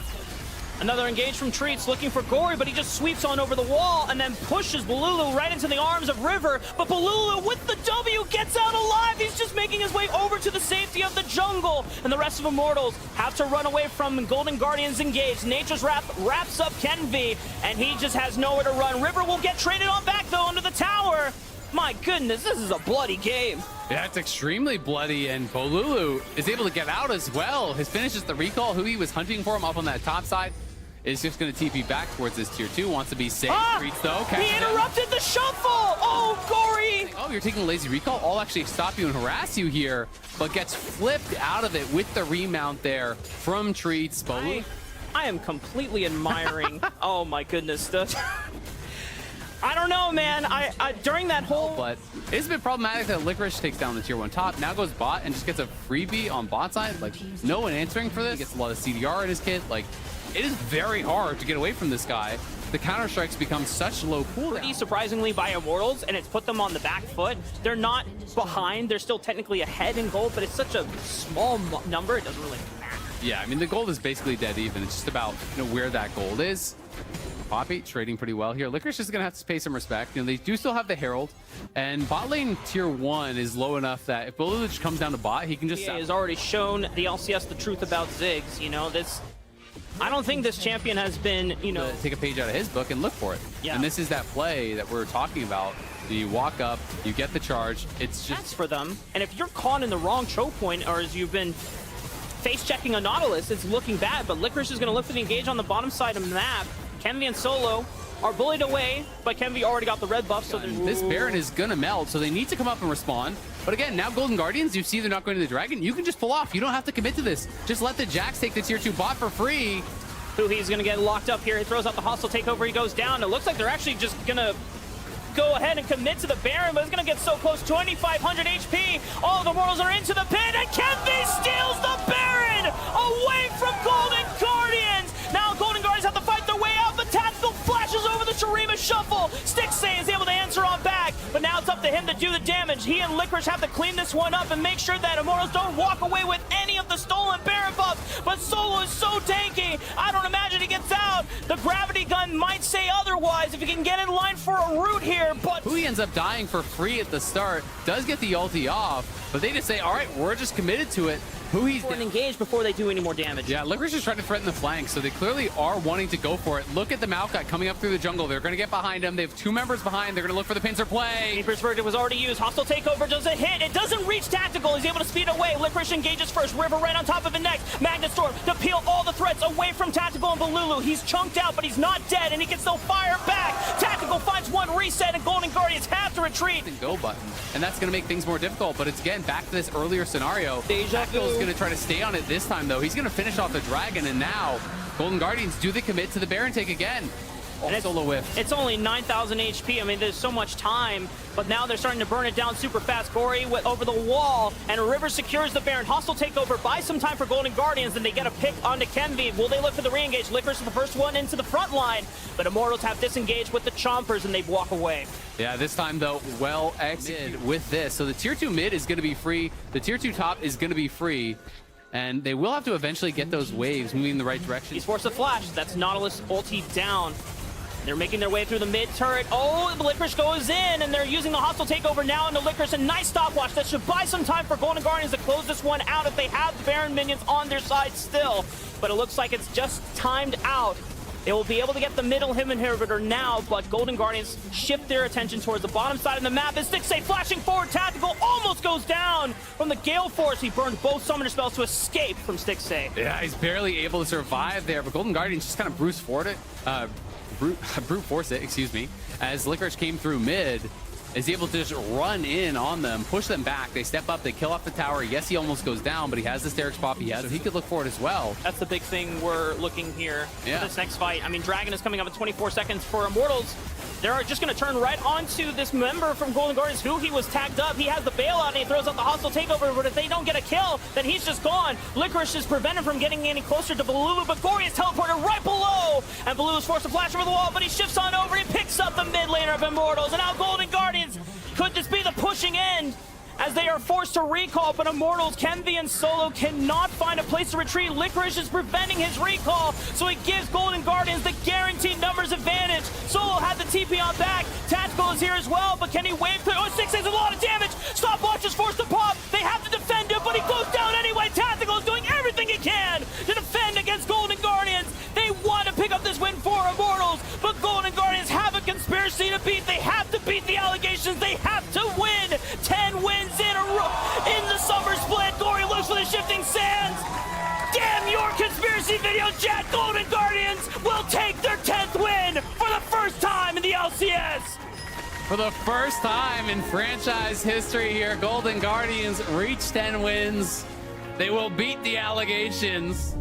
Another engage from Treats, looking for Gory, but he just sweeps on over the wall and then pushes Balulu right into the arms of River. But Balulu with the W gets out alive. He's just making his way over to the safety of the jungle. And the rest of Immortals have to run away from Golden Guardians engaged. Nature's Wrath wraps up Kenvy, and he just has nowhere to run. River will get traded on back, though, into the tower. My goodness, this is a bloody game. Yeah, it's extremely bloody, and Bolulu is able to get out as well. His finish is the recall. Who he was hunting for him up on that top side is just going to TP back towards this tier 2. Wants to be safe. Treats though. He interrupted the shuffle. Oh, Gory. Oh, you're taking a lazy recall. I'll actually stop you and harass you here, but gets flipped out of it with the remount there from Treats. I am completely admiring. Oh my goodness. I don't know, man. I during that whole... But it's been problematic that Licorice takes down the tier 1 top. Now goes bot and just gets a freebie on bot side. Like, no one answering for this. He gets a lot of CDR in his kit. Like, it is very hard to get away from this guy. The counter-strikes become such low cooldown. Pretty surprisingly by Immortals, and it's put them on the back foot. They're not behind. They're still technically ahead in gold, but it's such a small number, it doesn't really matter. Yeah, I mean, the gold is basically dead even. It's just about, you know, where that gold is. Poppy trading pretty well here. Licorice is going to have to pay some respect. You know, they do still have the Herald, and bot lane tier 1 is low enough that if Bolulich comes down to bot, he can just... He has already shown the LCS the truth about Ziggs. You know, this... I don't think this champion has been, you know... Take a page out of his book and look for it. Yeah. And this is that play that we're talking about. You walk up, you get the charge. It's just... That's for them. And if you're caught in the wrong choke point, or as you've been face-checking a Nautilus, it's looking bad. But Licorice is going to look for the engage on the bottom side of the map. Kenvy and Solo are bullied away, but Kenvy already got the red buff, so this Baron is gonna melt, so they need to come up and respond. But again, now Golden Guardians, you see they're not going to the Dragon, you can just pull off. You don't have to commit to this. Just let the Jax take the tier 2 bot for free. He's gonna get locked up here. He throws out the hostile takeover, he goes down. It looks like they're actually just gonna go ahead and commit to the Baron, but it's gonna get so close. 2,500 HP. All of the Immortals are into the pit, and Kenvy steals the Baron away from Golden Guardians. he and Licorice have to clean this one up and make sure that Immortals don't walk away with any of the stolen Baron buffs. But Solo is so tanky. I don't imagine he gets out. The gravity gun might say otherwise if he can get in line for a root here, but Who he ends up dying for free at the start, does get the ulti off, but they just say, all right, we're just committed to it. Who he's engaged before they do any more damage. Yeah, Licorice is trying to threaten the flank, so they clearly are wanting to go for it. Look at the Maokai coming up through the jungle. They're going to get behind him. They have 2 members behind. They're going to look for the pincer play. Reaper's Verdict was already used. Hostile takeover doesn't hit. It doesn't reach Tactical. He's able to speed away. Licorice engages first. River right on top of it next. Magnet Storm to peel all the threats away from Tactical and Balulu. He's chunked out, but he's not dead, and he can still fire back. Tactical finds one reset, and Golden Guardians have to retreat. Go button, and that's going to make things more difficult, but it's again back to this earlier scenario. Tactical is going to try to stay on it this time, though. He's going to finish off the dragon, and now Golden Guardians, do they commit to the Baron take again? And it's, Solo whiff. It's only 9,000 HP. I mean, there's so much time, but now they're starting to burn it down super fast. Gory over the wall, and River secures the Baron. Hostile takeover, buys some time for Golden Guardians, and they get a pick onto Kenvi. Will they look for the re-engage? Licorice is the first one into the front line, but Immortals have disengaged with the Chompers, and they walk away. Yeah, this time, though, well executed with this. So the tier 2 mid is going to be free. The tier 2 top is going to be free. And they will have to eventually get those waves moving in the right direction. He's forced a flash. That's Nautilus ulti down. They're making their way through the mid turret. Oh, Licorice goes in, and they're using the hostile takeover now into Licorice. A nice stopwatch that should buy some time for Golden Guardians to close this one out if they have the Baron minions on their side still. But it looks like it's just timed out. They will be able to get the middle inhibitor now, but Golden Guardians shift their attention towards the bottom side of the map. As Stixxay flashing forward, Tactical almost goes down from the Gale Force. He burned both summoner spells to escape from Stixxay. Yeah, he's barely able to survive there, but Golden Guardians just kind of brute force it, excuse me, as Licorice came through mid. Is able to just run in on them, push them back. They step up, they kill off the tower. Yes, he almost goes down, but he has the Sterix Pop. He could look for it as well. That's the big thing we're looking here for this next fight. I mean, Dragon is coming up at 24 seconds for Immortals. They're just going to turn right onto this member from Golden Guardians who he was tagged up. He has the bailout and he throws out the hostile takeover, but if they don't get a kill, then he's just gone. Licorice is prevented from getting any closer to Balulu, but Gory is teleported right below, and Balulu is forced to flash over the wall, but he shifts on over, he picks up the mid laner of Immortals, and now Golden Guardians, could this be the pushing end? As they are forced to recall, but Immortals, Kenvi, and Solo cannot find a place to retreat. Licorice is preventing his recall, so it gives Golden Guardians the guaranteed numbers advantage. Solo had the TP on back. Tactical is here as well, but can he wave clear? Oh, Stixxay is a lot of damage. Stopwatch is forced to pop. They have to defend him, but he goes down anyway. Tactical is doing everything he can to defend against Golden Guardians. They want to pick up this win for Immortals, but Golden Guardians have a conspiracy to beat. They have to beat the allegations. They have to win. 10 wins in the summer split. Gory looks for the shifting sands. Damn your conspiracy video chat. Golden Guardians will take their 10th win for the first time in the LCS. For the first time in franchise history here, Golden Guardians reach 10 wins. They will beat the allegations.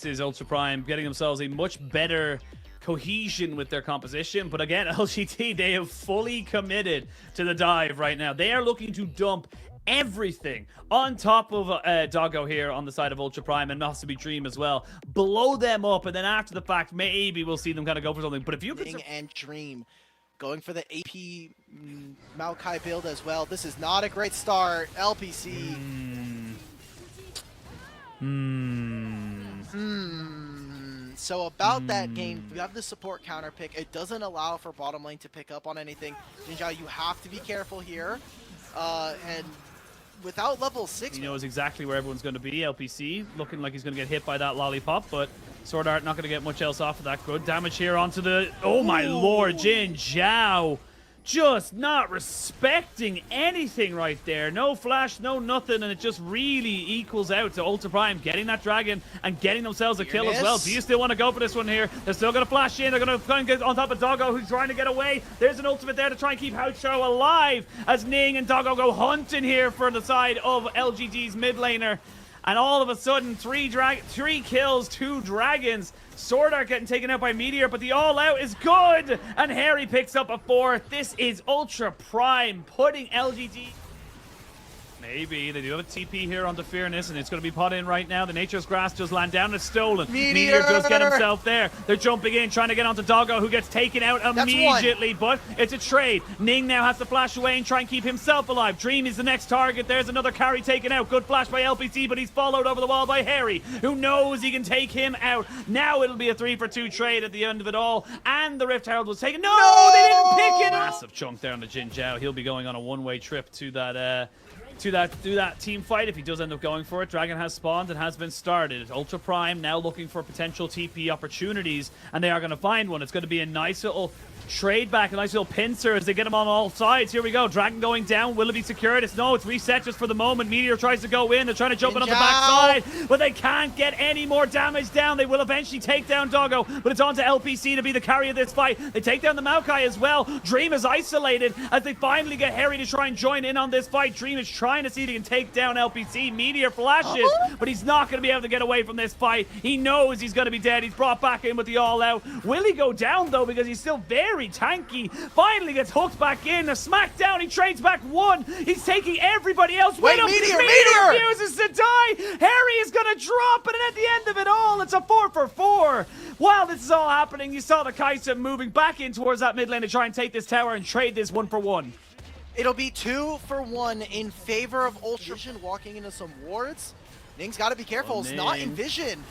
this is Ultra Prime getting themselves a much better cohesion with their composition. But again, LGT, they have fully committed to the dive right now. They are looking to dump everything on top of Doggo here on the side of Ultra Prime, and Massive Dream as well. Blow them up, and then after the fact, maybe we'll see them kind of go for something. But if you could... and Dream going for the AP Maokai build as well. This is not a great start. LPC. So about that game, you have the support counter pick. It doesn't allow for bottom lane to pick up on anything. Jinzhao, you have to be careful here. And without level 6... He knows exactly where everyone's going to be. LPC looking like he's going to get hit by that lollipop, but Sword Art not going to get much else off of that. Good damage here onto the... Oh my lord, Jinzhao. Just not respecting anything right there. No flash, no nothing, and it just really equals out to Ultra Prime getting that dragon and getting themselves a kill as well. Do you still want to go for this one here? They're still going to flash in. They're going to try and get on top of Doggo, who's trying to get away. There's an ultimate there to try and keep Haichao alive as Ning and Doggo go hunting here for the side of LGD's mid laner. And all of a sudden, 3 kills, 2 dragons. Sword Art getting taken out by Meteor, but the all-out is good! And Harry picks up a 4th. This is Ultra Prime putting LGD... Maybe. They do have a TP here onto Fearness, and it's going to be put in right now. The Nature's Grass does land down. It's stolen. Meteor does get himself there. They're jumping in, trying to get onto Doggo, who gets taken out immediately, but it's a trade. Ning now has to flash away and try and keep himself alive. Dream is the next target. There's another carry taken out. Good flash by LPC, but he's followed over the wall by Harry, who knows he can take him out. Now it'll be a 3-for-2 trade at the end of it all, and the Rift Herald was taken. No, they didn't pick it up! Massive chunk down to Jinzhao. He'll be going on a one-way trip to that... do that team fight if he does end up going for it. Dragon has spawned and has been started. Ultra Prime now looking for potential TP opportunities, and they are going to find one. It's going to be a nice little trade back, a nice little pincer as they get him on all sides. Here we go. Dragon going down. Will it be secured? It's reset just for the moment. Meteor tries to go in. They're trying to jump in on the backside, but they can't get any more damage down. They will eventually take down Doggo, but it's on to LPC to be the carry of this fight. They take down the Maokai as well. Dream is isolated as they finally get Harry to try and join in on this fight. Dream is trying to see if he can take down LPC. Meteor flashes, but he's not going to be able to get away from this fight. He knows he's going to be dead. He's brought back in with the all-out. Will he go down, though, because he's still very tanky. Finally gets hooked back in. A smackdown. He trades back 1. He's taking everybody else with him. Meteor refuses to die. Harry is going to drop, and at the end of it all, it's a 4-for-4. While this is all happening, you saw the Kaisa moving back in towards that mid lane to try and take this tower and trade this 1-for-1. It'll be 2-for-1 in favor of Ultra Vision walking into some wards. Ning's got to be careful. It's not in Vision.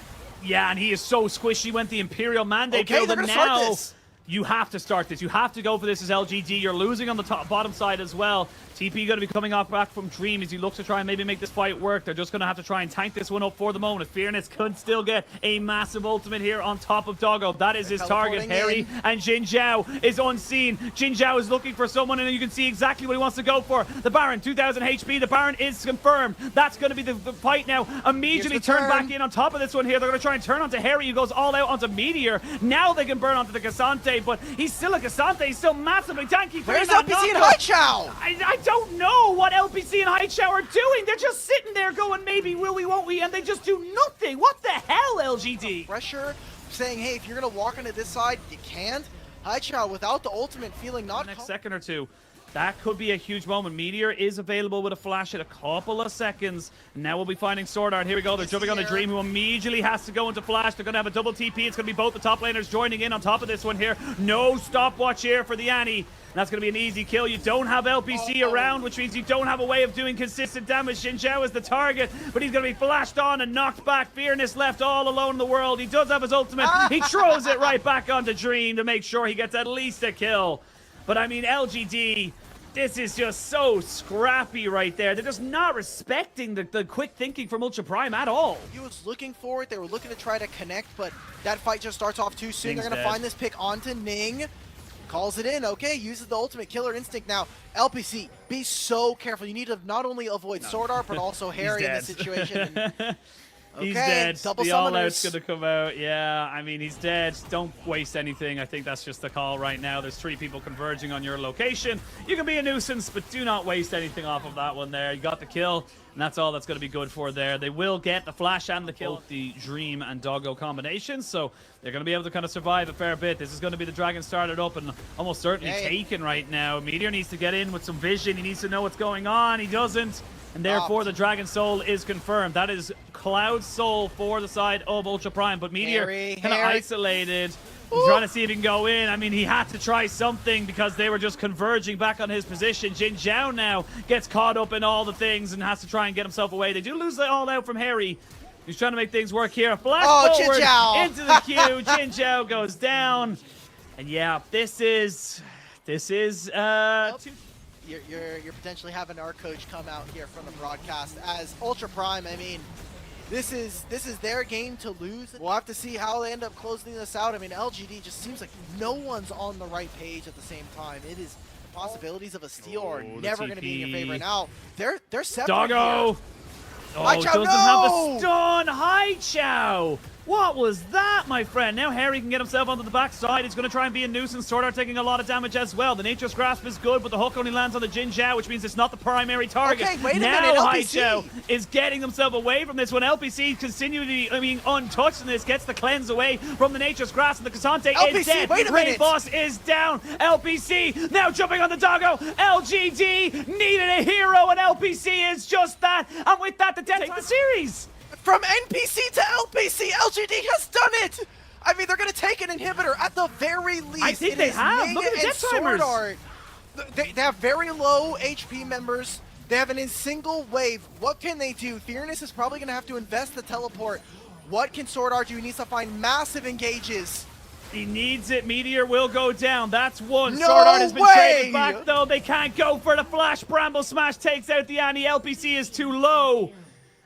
Yeah, and he is so squishy. Went the Imperial Mandate build, and they're now... gonna start this. You have to start this. You have to go for this as LGD. You're losing on the bottom side as well. TP going to be coming off back from Dream as he looks to try and maybe make this fight work. They're just going to have to try and tank this one up for the moment. Fearness could still get a massive ultimate here on top of Doggo. That is his target. Harry and Jinzhao is unseen. Jinzhao is looking for someone, and you can see exactly what he wants to go for. The Baron, 2,000 HP. The Baron is confirmed. That's going to be the fight now. Immediately turn back in on top of this one here. They're going to try and turn onto Harry, who goes all out onto Meteor. Now they can burn onto the Cassante, but he's still a Cassante. He's still massively tanky. Where's LPC and Haichao? I don't know what LPC and Haichao are doing. They're just sitting there going, maybe will we, won't we, and they just do nothing. What the hell, LGD? Pressure, saying, hey, if you're going to walk onto this side, you can't. Haichao, without the ultimate, feeling not... Next second or two. That could be a huge moment. Meteor is available with a flash in a couple of seconds. Now we'll be finding Sword Art. Here we go. They're jumping on the Dream, who immediately has to go into flash. They're going to have a double TP. It's going to be both the top laners joining in on top of this one here. No stopwatch here for the Annie. That's going to be an easy kill. You don't have LPC around, which means you don't have a way of doing consistent damage. Jinzhao is the target, but he's going to be flashed on and knocked back. Fearness left all alone in the world. He does have his ultimate. He throws it right back onto Dream to make sure he gets at least a kill. But I mean, LGD... This is just so scrappy right there. They're just not respecting the quick thinking from Ultra Prime at all. He was looking for it. They were looking to try to connect, but that fight just starts off too soon. They're going to find this pick onto Ning. Calls it in. Okay, uses the ultimate killer instinct now. LPC, be so careful. You need to not only avoid Sword Art, but also Harry in this situation. He's Okay, dead. double The all-out's summoners. going to come out. Yeah, I mean, he's dead. Don't waste anything. I think that's just the call right now. There's 3 people converging on your location. You can be a nuisance, but do not waste anything off of that one there. You got the kill, and that's all that's going to be good for there. They will get the flash and the kill, the Dream and Doggo combination, so they're going to be able to kind of survive a fair bit. This is going to be the Dragon started up and almost certainly taken right now. Meteor needs to get in with some vision. He needs to know what's going on. He doesn't. And therefore, the Dragon Soul is confirmed. That is Cloud Soul for the side of Ultra Prime. But Meteor kind of isolated. Trying to see if he can go in. I mean, he had to try something because they were just converging back on his position. Jin Zhao now gets caught up in all the things and has to try and get himself away. They do lose the all-out from Harry. He's trying to make things work here. Flash forward into the queue. Jin Zhao goes down. And yeah, this is You're potentially having our coach come out here from the broadcast as Ultra Prime. I mean, this is their game to lose. We'll have to see how they end up closing this out. I mean, LGD just seems like no one's on the right page at the same time. It is the possibilities of a steal are never going to be in your favor. Now they're separate. Doggo. Here. Oh, doesn't have the stun. Haichao. What was that, my friend? Now Harry can get himself onto the backside. He's going to try and be a nuisance. Sword Art taking a lot of damage as well. The Nature's Grasp is good, but the hook only lands on the Jin Zhao, which means it's not the primary target. Okay, wait a now minute, Haichao is getting himself away from this one. LPC continually being untouched in this, gets the cleanse away from the Nature's Grasp, and the Cassante is dead. Rain Boss is down. LPC now jumping on the Doggo. LGD needed a hero, and LPC is just that. And with that, the death take the series. From NPC to LPC, LGD has done it! I mean, they're going to take an inhibitor at the very least. I think they have. Look at the death timers. They have very low HP members. They have a single wave. What can they do? Fearness is probably going to have to invest the teleport. What can Sword Art do? He needs to find massive engages. He needs it. Meteor will go down. That's one. No Sword Art has been way! traded back, though. They can't go for the flash. Bramble Smash takes out the Annie. LPC is too low.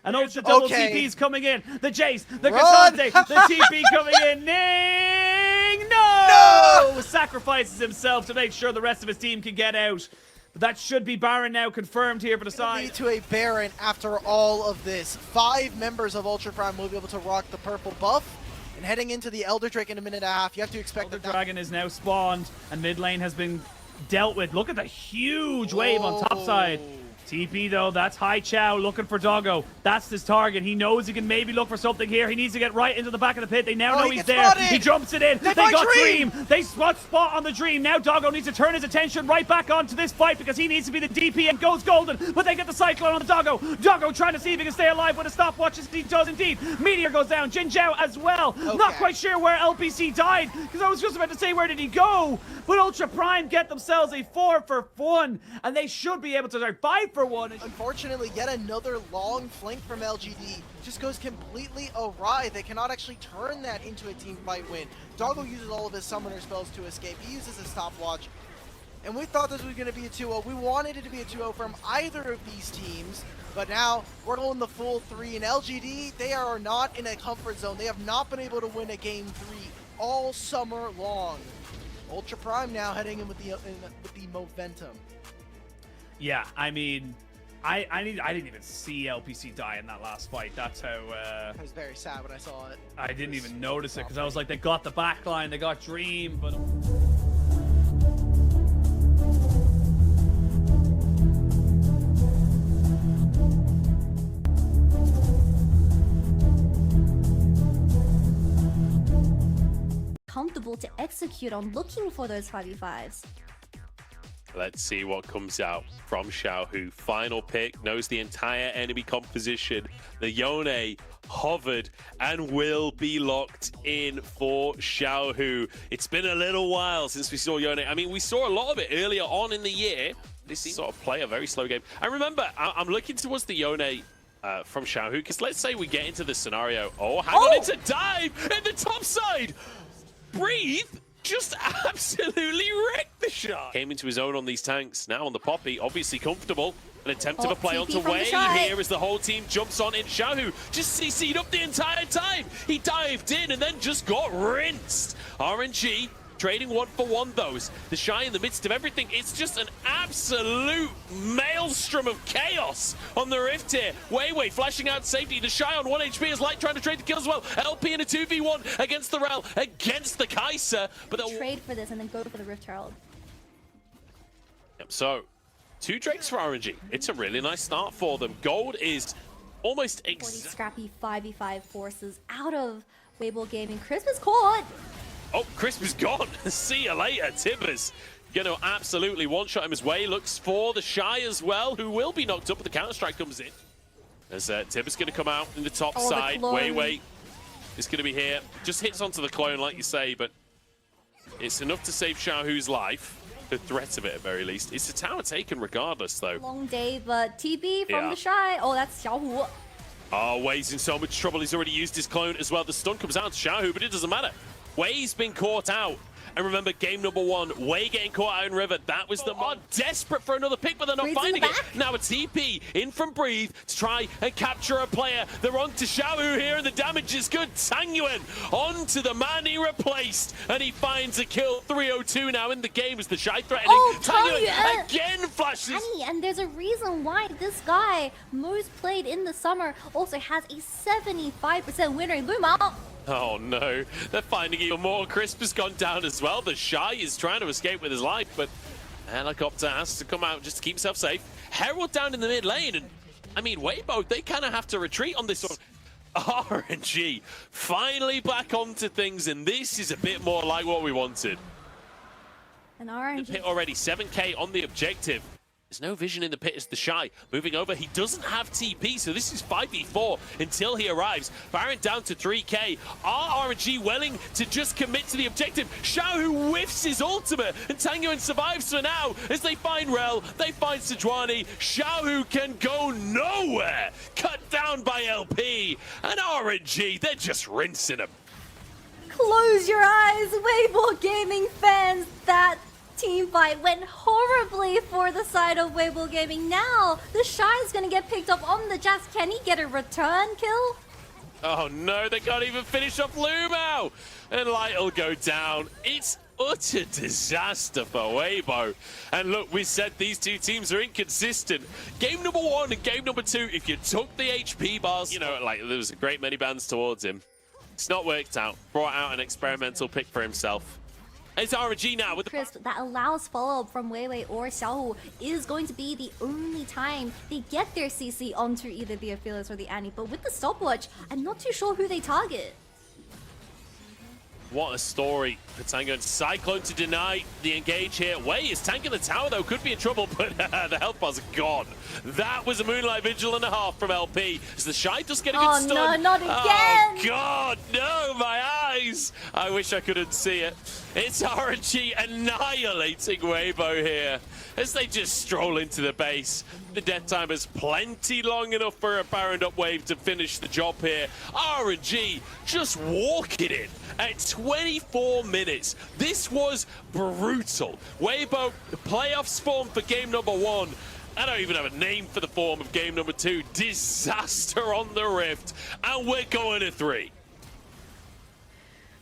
And Ultra double TP's coming in. The Jace, the Cassante, the TP coming in. Ning! No! Sacrifices himself to make sure the rest of his team can get out. But that should be Baron now confirmed here for the side. Lead to a Baron after all of this. 5 members of Ultra Prime will be able to rock the purple buff. And heading into the Elder Drake in a minute and a half, you have to expect the Dragon is now spawned, and mid lane has been dealt with. Look at the huge wave on top side. TP though, that's Haichao looking for Doggo. That's his target. He knows he can maybe look for something here. He needs to get right into the back of the pit. They now know he's there. Spotted. He jumps it in. They got Dream. They spot on the Dream. Now Doggo needs to turn his attention right back onto this fight because he needs to be the DP and goes golden. But they get the Cyclone on the Doggo. Doggo trying to see if he can stay alive with a stopwatch. He does indeed. Meteor goes down. Jin Zhao as well. Not quite sure where LPC died because I was just about to say where did he go. But Ultra Prime get themselves a 4-for-1 and they should be able to start 5-for-1. Unfortunately, yet another long flank from LGD just goes completely awry. They cannot actually turn that into a team fight win. Doggo uses all of his summoner spells to escape. He uses his stopwatch. And we thought this was going to be a 2-0. We wanted it to be a 2-0 from either of these teams. But now we're going the full 3. And LGD, they are not in a comfort zone. They have not been able to win a game 3 all summer long. Ultra Prime now heading in with the momentum. Yeah, I mean, I didn't even see LPC die in that last fight. That's how. I was very sad when I saw it. I didn't even notice it because I was like, they got the backline, they got Dream, but. Comfortable to execute on looking for those 5v5s. Let's see what comes out from Xiaohu. Final pick, knows the entire enemy composition. The Yone hovered and will be locked in for Xiaohu. It's been a little while since we saw Yone. I mean, we saw a lot of it earlier on in the year. This sort of play a very slow game. And remember, I'm looking towards the Yone from Xiaohu, because let's say we get into the scenario. Oh, hang on, it's a dive at the top side. Breathe. Just absolutely wrecked the shot. Came into his own on these tanks. Now on the Poppy, obviously comfortable. An attempt of a play onto Wei here as the whole team jumps on in. Xiaohu just CC'd up the entire time. He dived in and then just got rinsed. RNG Trading 1-for-1 those. The Shy in the midst of everything. It's just an absolute maelstrom of chaos on the Rift here. Wei flashing out safety. The Shy on 1 HP is Light trying to trade the kill as well. LP in a 2v1 against the Rel, against the Kai'Sa. But they'll trade for this and then go for the Rift Herald. Yep, so 2 Drakes for RNG. It's a really nice start for them. Gold is almost 40 scrappy 5v5 forces out of Weibo Gaming. Crisp is caught. Oh, Crisp is gone. See you later. Tibbers gonna absolutely one-shot him as Wei looks for the Shy as well, who will be knocked up, but the counter-strike comes in. As Tibbers gonna come out in the top side. Wei is gonna be here. Just hits onto the clone, like you say, but it's enough to save Xiaohu's life. The threat of it, at very least. It's a tower taken regardless, though. Long day, but TB from the Shy. Oh, that's Xiaohu. Oh, Wei's in so much trouble. He's already used his clone as well. The stun comes out to Xiaohu, but it doesn't matter. Wei's been caught out. And remember, game number 1, Wei getting caught out in River. That was the mod. Desperate for another pick, but they're not finding it. Now a TP in from Breathe to try and capture a player. They're on to Xiaohu here, and the damage is good. Tang Yuan on to the man he replaced, and he finds a kill. 3:02 now in the game as the Shy threatening. Oh, Tang Yuan again flashes. And there's a reason why this guy, most played in the summer, also has a 75% win rate. Boom out. Oh no, they're finding even more. Crisp has gone down as well. The Shy is trying to escape with his life, but Helicopter has to come out just to keep himself safe. Herald down in the mid lane, and I mean, Weibo, they kind of have to retreat on this one. RNG finally back onto things, and this is a bit more like what we wanted. And RNG the pit already, 7k on the objective. There's no vision in the pit as the Shy moving over. He doesn't have TP, so this is 5v4 until he arrives. Baron down to 3k. Are RNG willing to just commit to the objective? Xiaohu whiffs his ultimate, and Tang Yuan survives for now as they find Rel, they find Sejuani. Xiaohu can go nowhere. Cut down by LP, and RNG, they're just rinsing him. Close your eyes, Weibo Gaming fans. That team fight went horribly for the side of Weibo Gaming. Now, the Shy is going to get picked up on the Jazz. Can he get a return kill? Oh no, they can't even finish off Lumao. And Light will go down. It's utter disaster for Weibo. And look, we said these two teams are inconsistent. Game number 1 and game number 2, if you took the HP bars, you know, like there was a great many bans towards him. It's not worked out. Brought out an experimental pick for himself. It's RNG now with the Crisp that allows follow-up from Wei or Xiaohu is going to be the only time they get their CC onto either the Aphelios or the Annie. But with the stopwatch, I'm not too sure who they target. What a story for Tango. And Cyclone to deny the engage here. Wei is tanking the tower though, could be in trouble, but the health bars are gone. That was a Moonlight Vigil and a half from LP. As the Shy does get a good stun. Oh no, not again! Oh god, no, my eyes! I wish I couldn't see it. It's RNG annihilating Weibo here as they just stroll into the base. The death time is plenty long enough for a Baron up wave to finish the job here. RNG just walking it at 24 minutes. This was brutal. Weibo, playoffs form for game number 1. I don't even have a name for the form of game number 2. Disaster on the Rift. And we're going to 3.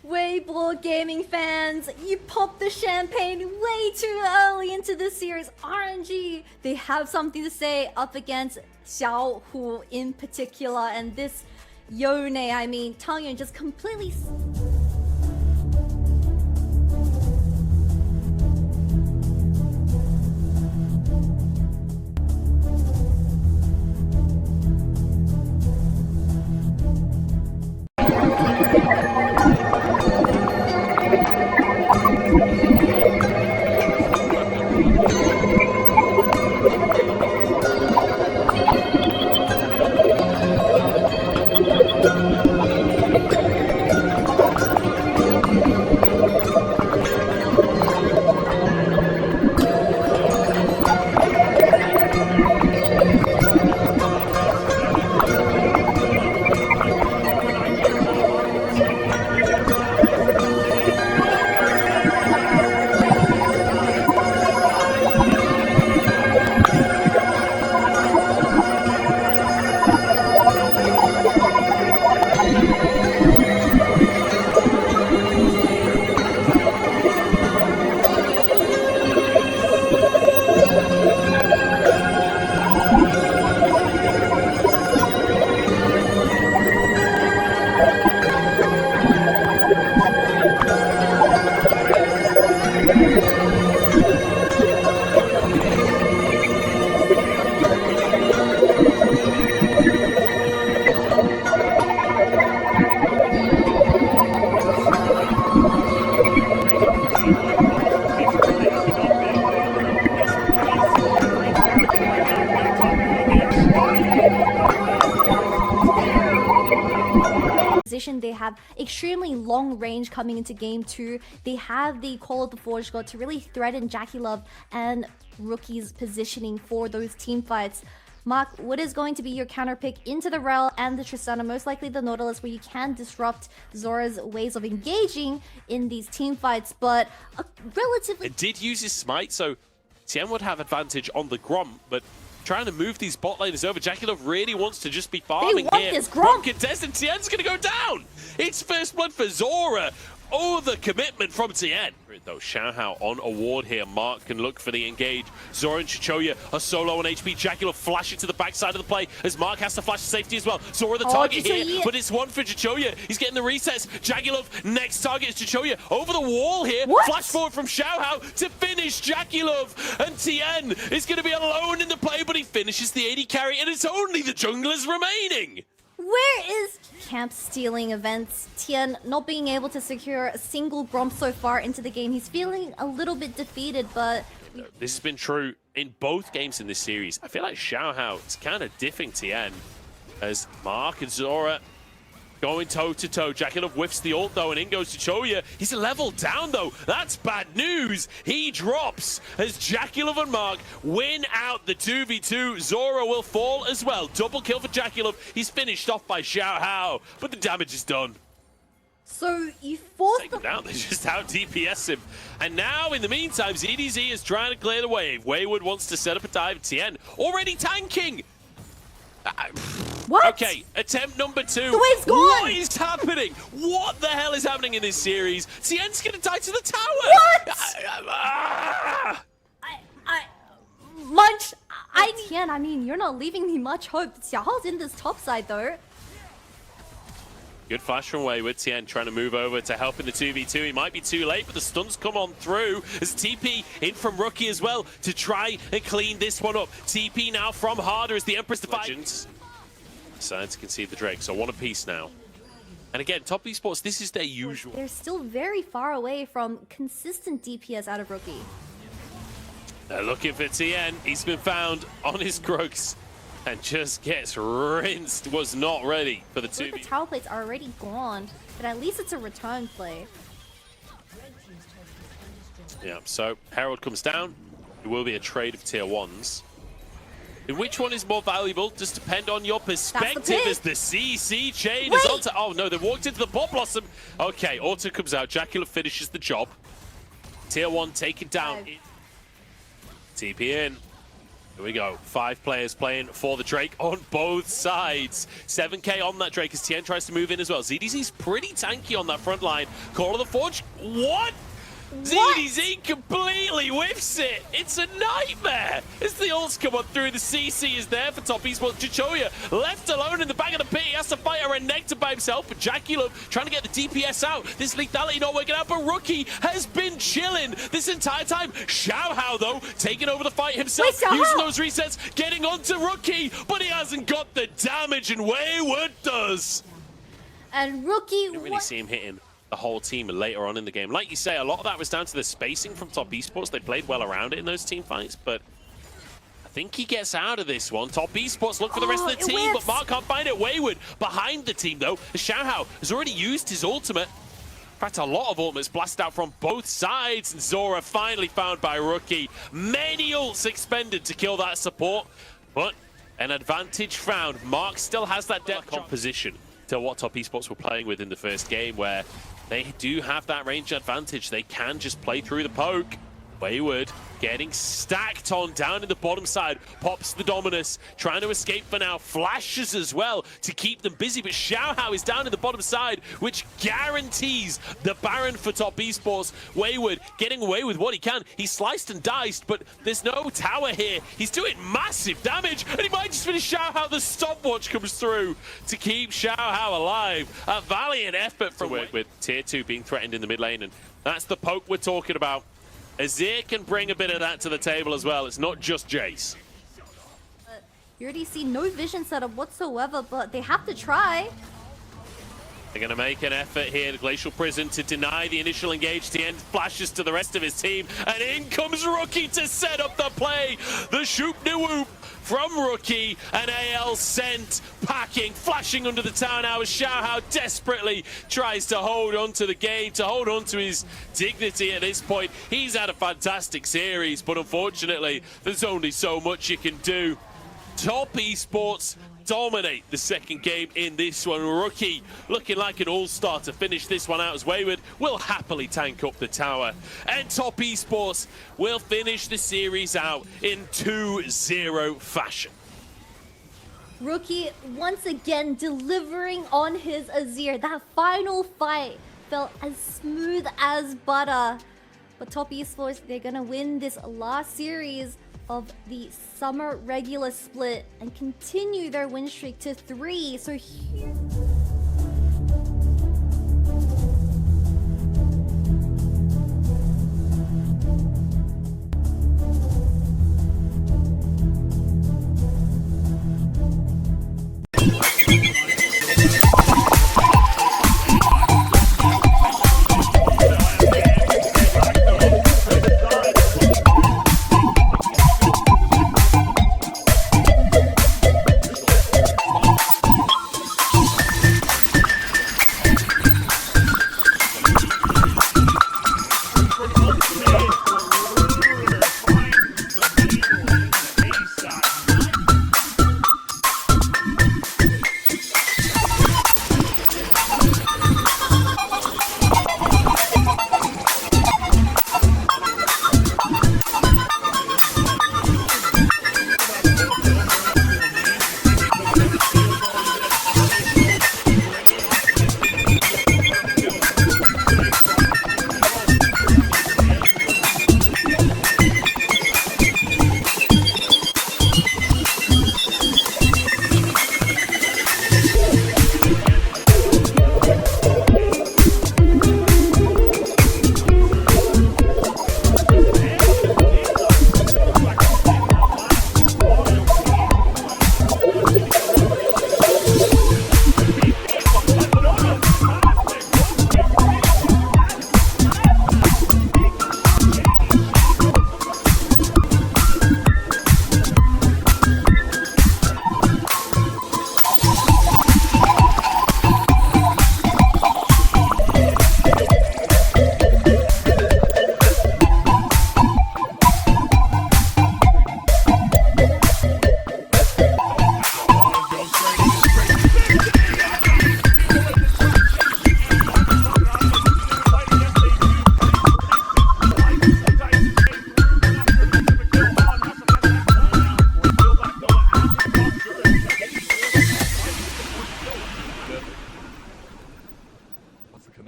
Weibo Gaming fans, you popped the champagne way too early into this series. RNG, they have something to say up against Xiaohu in particular, and this Yone, I mean, Tang Yuan just completely... have extremely long range coming into game 2. They have the Call of the Forge God to really threaten Jackie Love and Rookie's positioning for those team fights. Mark, what is going to be your counter pick into the Rel and the Tristana? Most likely the Nautilus, where you can disrupt Zora's ways of engaging in these team fights, but a relatively... It did use his smite, so Tien would have advantage on the Gromp, but trying to move these bot laners over, Jackie Love really wants to just be farming want here. this Gromp contestant, Tien's going to go down! It's first blood for Zora! Oh, the commitment from Tien. Though Xiaohao on a ward here. Mark can look for the engage. Zora and Chichoya are so low on HP. Jackie will flash it to the backside of the play as Mark has to flash to safety as well. Zora the target here, but it's one for Chichoya. He's getting the resets. Jackie Love, next target is Chichoya. Over the wall here. What? Flash forward from Xiaohao to finish Jackie Love. And Tien is going to be alone in the play, but he finishes the AD carry, and it's only the junglers remaining. Where is camp stealing events? Tien not being able to secure a single Gromp so far into the game. He's feeling a little bit defeated, but... This has been true in both games in this series. I feel like Xiaohao is kind of diffing Tien as Mark and Zora going toe-to-toe. Jackie Love whiffs the ult, though, and in goes Chichoya. He's a level down, though. That's bad news. He drops as Jackie Love and Mark win out the 2v2. Zora will fall as well. Double kill for Jackie Love. He's finished off by Xiaohao, but the damage is done. So you force Take him down. They just out DPS him. And now, in the meantime, ZDZ is trying to clear the wave. Wayward wants to set up a dive. Tien already tanking. What? Okay, attempt number 2. The wave's gone! What is happening? What the hell is happening in this series? Tien's gonna die to the tower! What? Tien, I mean, you're not leaving me much hope. Xiaohao's in this top side, though. Good flash from Wayward. Tien trying to move over to help in the 2v2. He might be too late, but the stuns come on through. As TP in from Rookie as well to try and clean this one up. TP now from Harder as the Empress defies. Decided to concede the Drake, so one apiece now. And again, Top Esports, this is their usual. They're still very far away from consistent DPS out of Rookie. They're looking for Tien. He's been found on his Grokes and just gets rinsed. Was not ready for the 2v. The tower plates are already gone, but at least it's a return play. Yeah, so Herald comes down. It will be a trade of tier 1s. And which one is more valuable does depend on your perspective as the CC chain is onto... Oh no, they walked into the Bot Blossom. Okay, Auto comes out. Jacula finishes the job. Tier 1 taken down. TP in. Here we go. 5 players playing for the Drake on both sides. 7k on that Drake as Tien tries to move in as well. ZDZ's pretty tanky on that front line. Call of the Forge. What? ZDZ completely whiffs it. It's a nightmare. As the ults come on through, the CC is there for Top Esports. Chichoya left alone in the back of the pit. He has to fight a Renekton by himself. But Jackie Love trying to get the DPS out. This lethality not working out. But Rookie has been chilling this entire time. Xiaohao, though, taking over the fight himself. Using those resets, getting onto Rookie. But he hasn't got the damage, and Wayward does. And Rookie... You didn't really see him hitting the whole team later on in the game. Like you say, a lot of that was down to the spacing from Top Esports. They played well around it in those team fights, but I think he gets out of this one. Top Esports look for the rest of the team, but Mark can't find it. Wayward behind the team, though. Xiaohao has already used his ultimate. In fact, a lot of ultimates blasted out from both sides, and Zora finally found by Rookie. Many ults expended to kill that support, but an advantage found. Mark still has that depth composition to what Top Esports were playing with in the first game, where they do have that range advantage. They can just play through the poke. Wayward getting stacked on down in the bottom side. Pops the Dominus, trying to escape for now. Flashes as well to keep them busy, but Xiaohao is down in the bottom side, which guarantees the Baron for Top Esports. Wayward getting away with what he can. He's sliced and diced, but there's no tower here. He's doing massive damage, and he might just finish Xiaohao. The stopwatch comes through to keep Xiaohao alive. A valiant effort from with tier 2 being threatened in the mid lane, and that's the poke we're talking about. Azir can bring a bit of that to the table as well. It's not just Jace. You already see no vision setup whatsoever, but they have to try. They're going to make an effort here, the Glacial Prison, to deny the initial engage. Tien flashes to the rest of his team, and in comes Rookie to set up the play. The shoop de whoop from Rookie, and AL sent packing, flashing under the tower now as Xiaohao desperately tries to hold on to the game, to hold on to his dignity at this point. He's had a fantastic series, but unfortunately, there's only so much you can do. Top Esports dominate the second game in this one. Rookie looking like an all-star to finish this one out as Wayward will happily tank up the tower. And Top Esports will finish the series out in 2-0 fashion. Rookie once again delivering on his Azir. That final fight felt as smooth as butter. But Top Esports, they're gonna win this last series of the summer regular split and continue their win streak to 3. So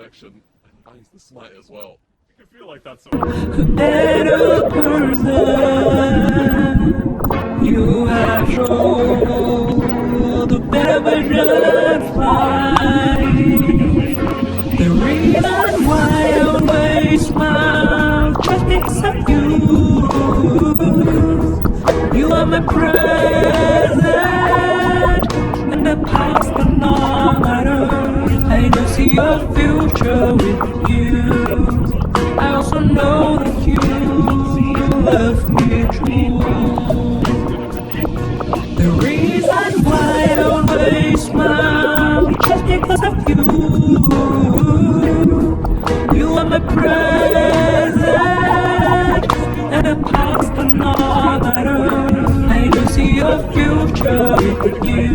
connection. I use the smite as well. I feel like that's so. A better person you have shown, the better version fly. The reason why I always smile just because of you. You are my present and the past are not matter. I don't see your future with you. I also know that you love me true. The reason why I always smile just because of you. You are my present and the past are not matter. I don't see your future with you.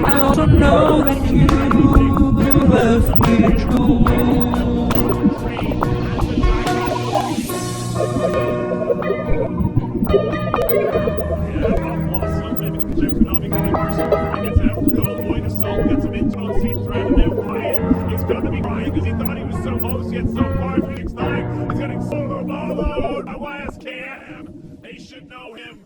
I also know that you love me true. They should know him.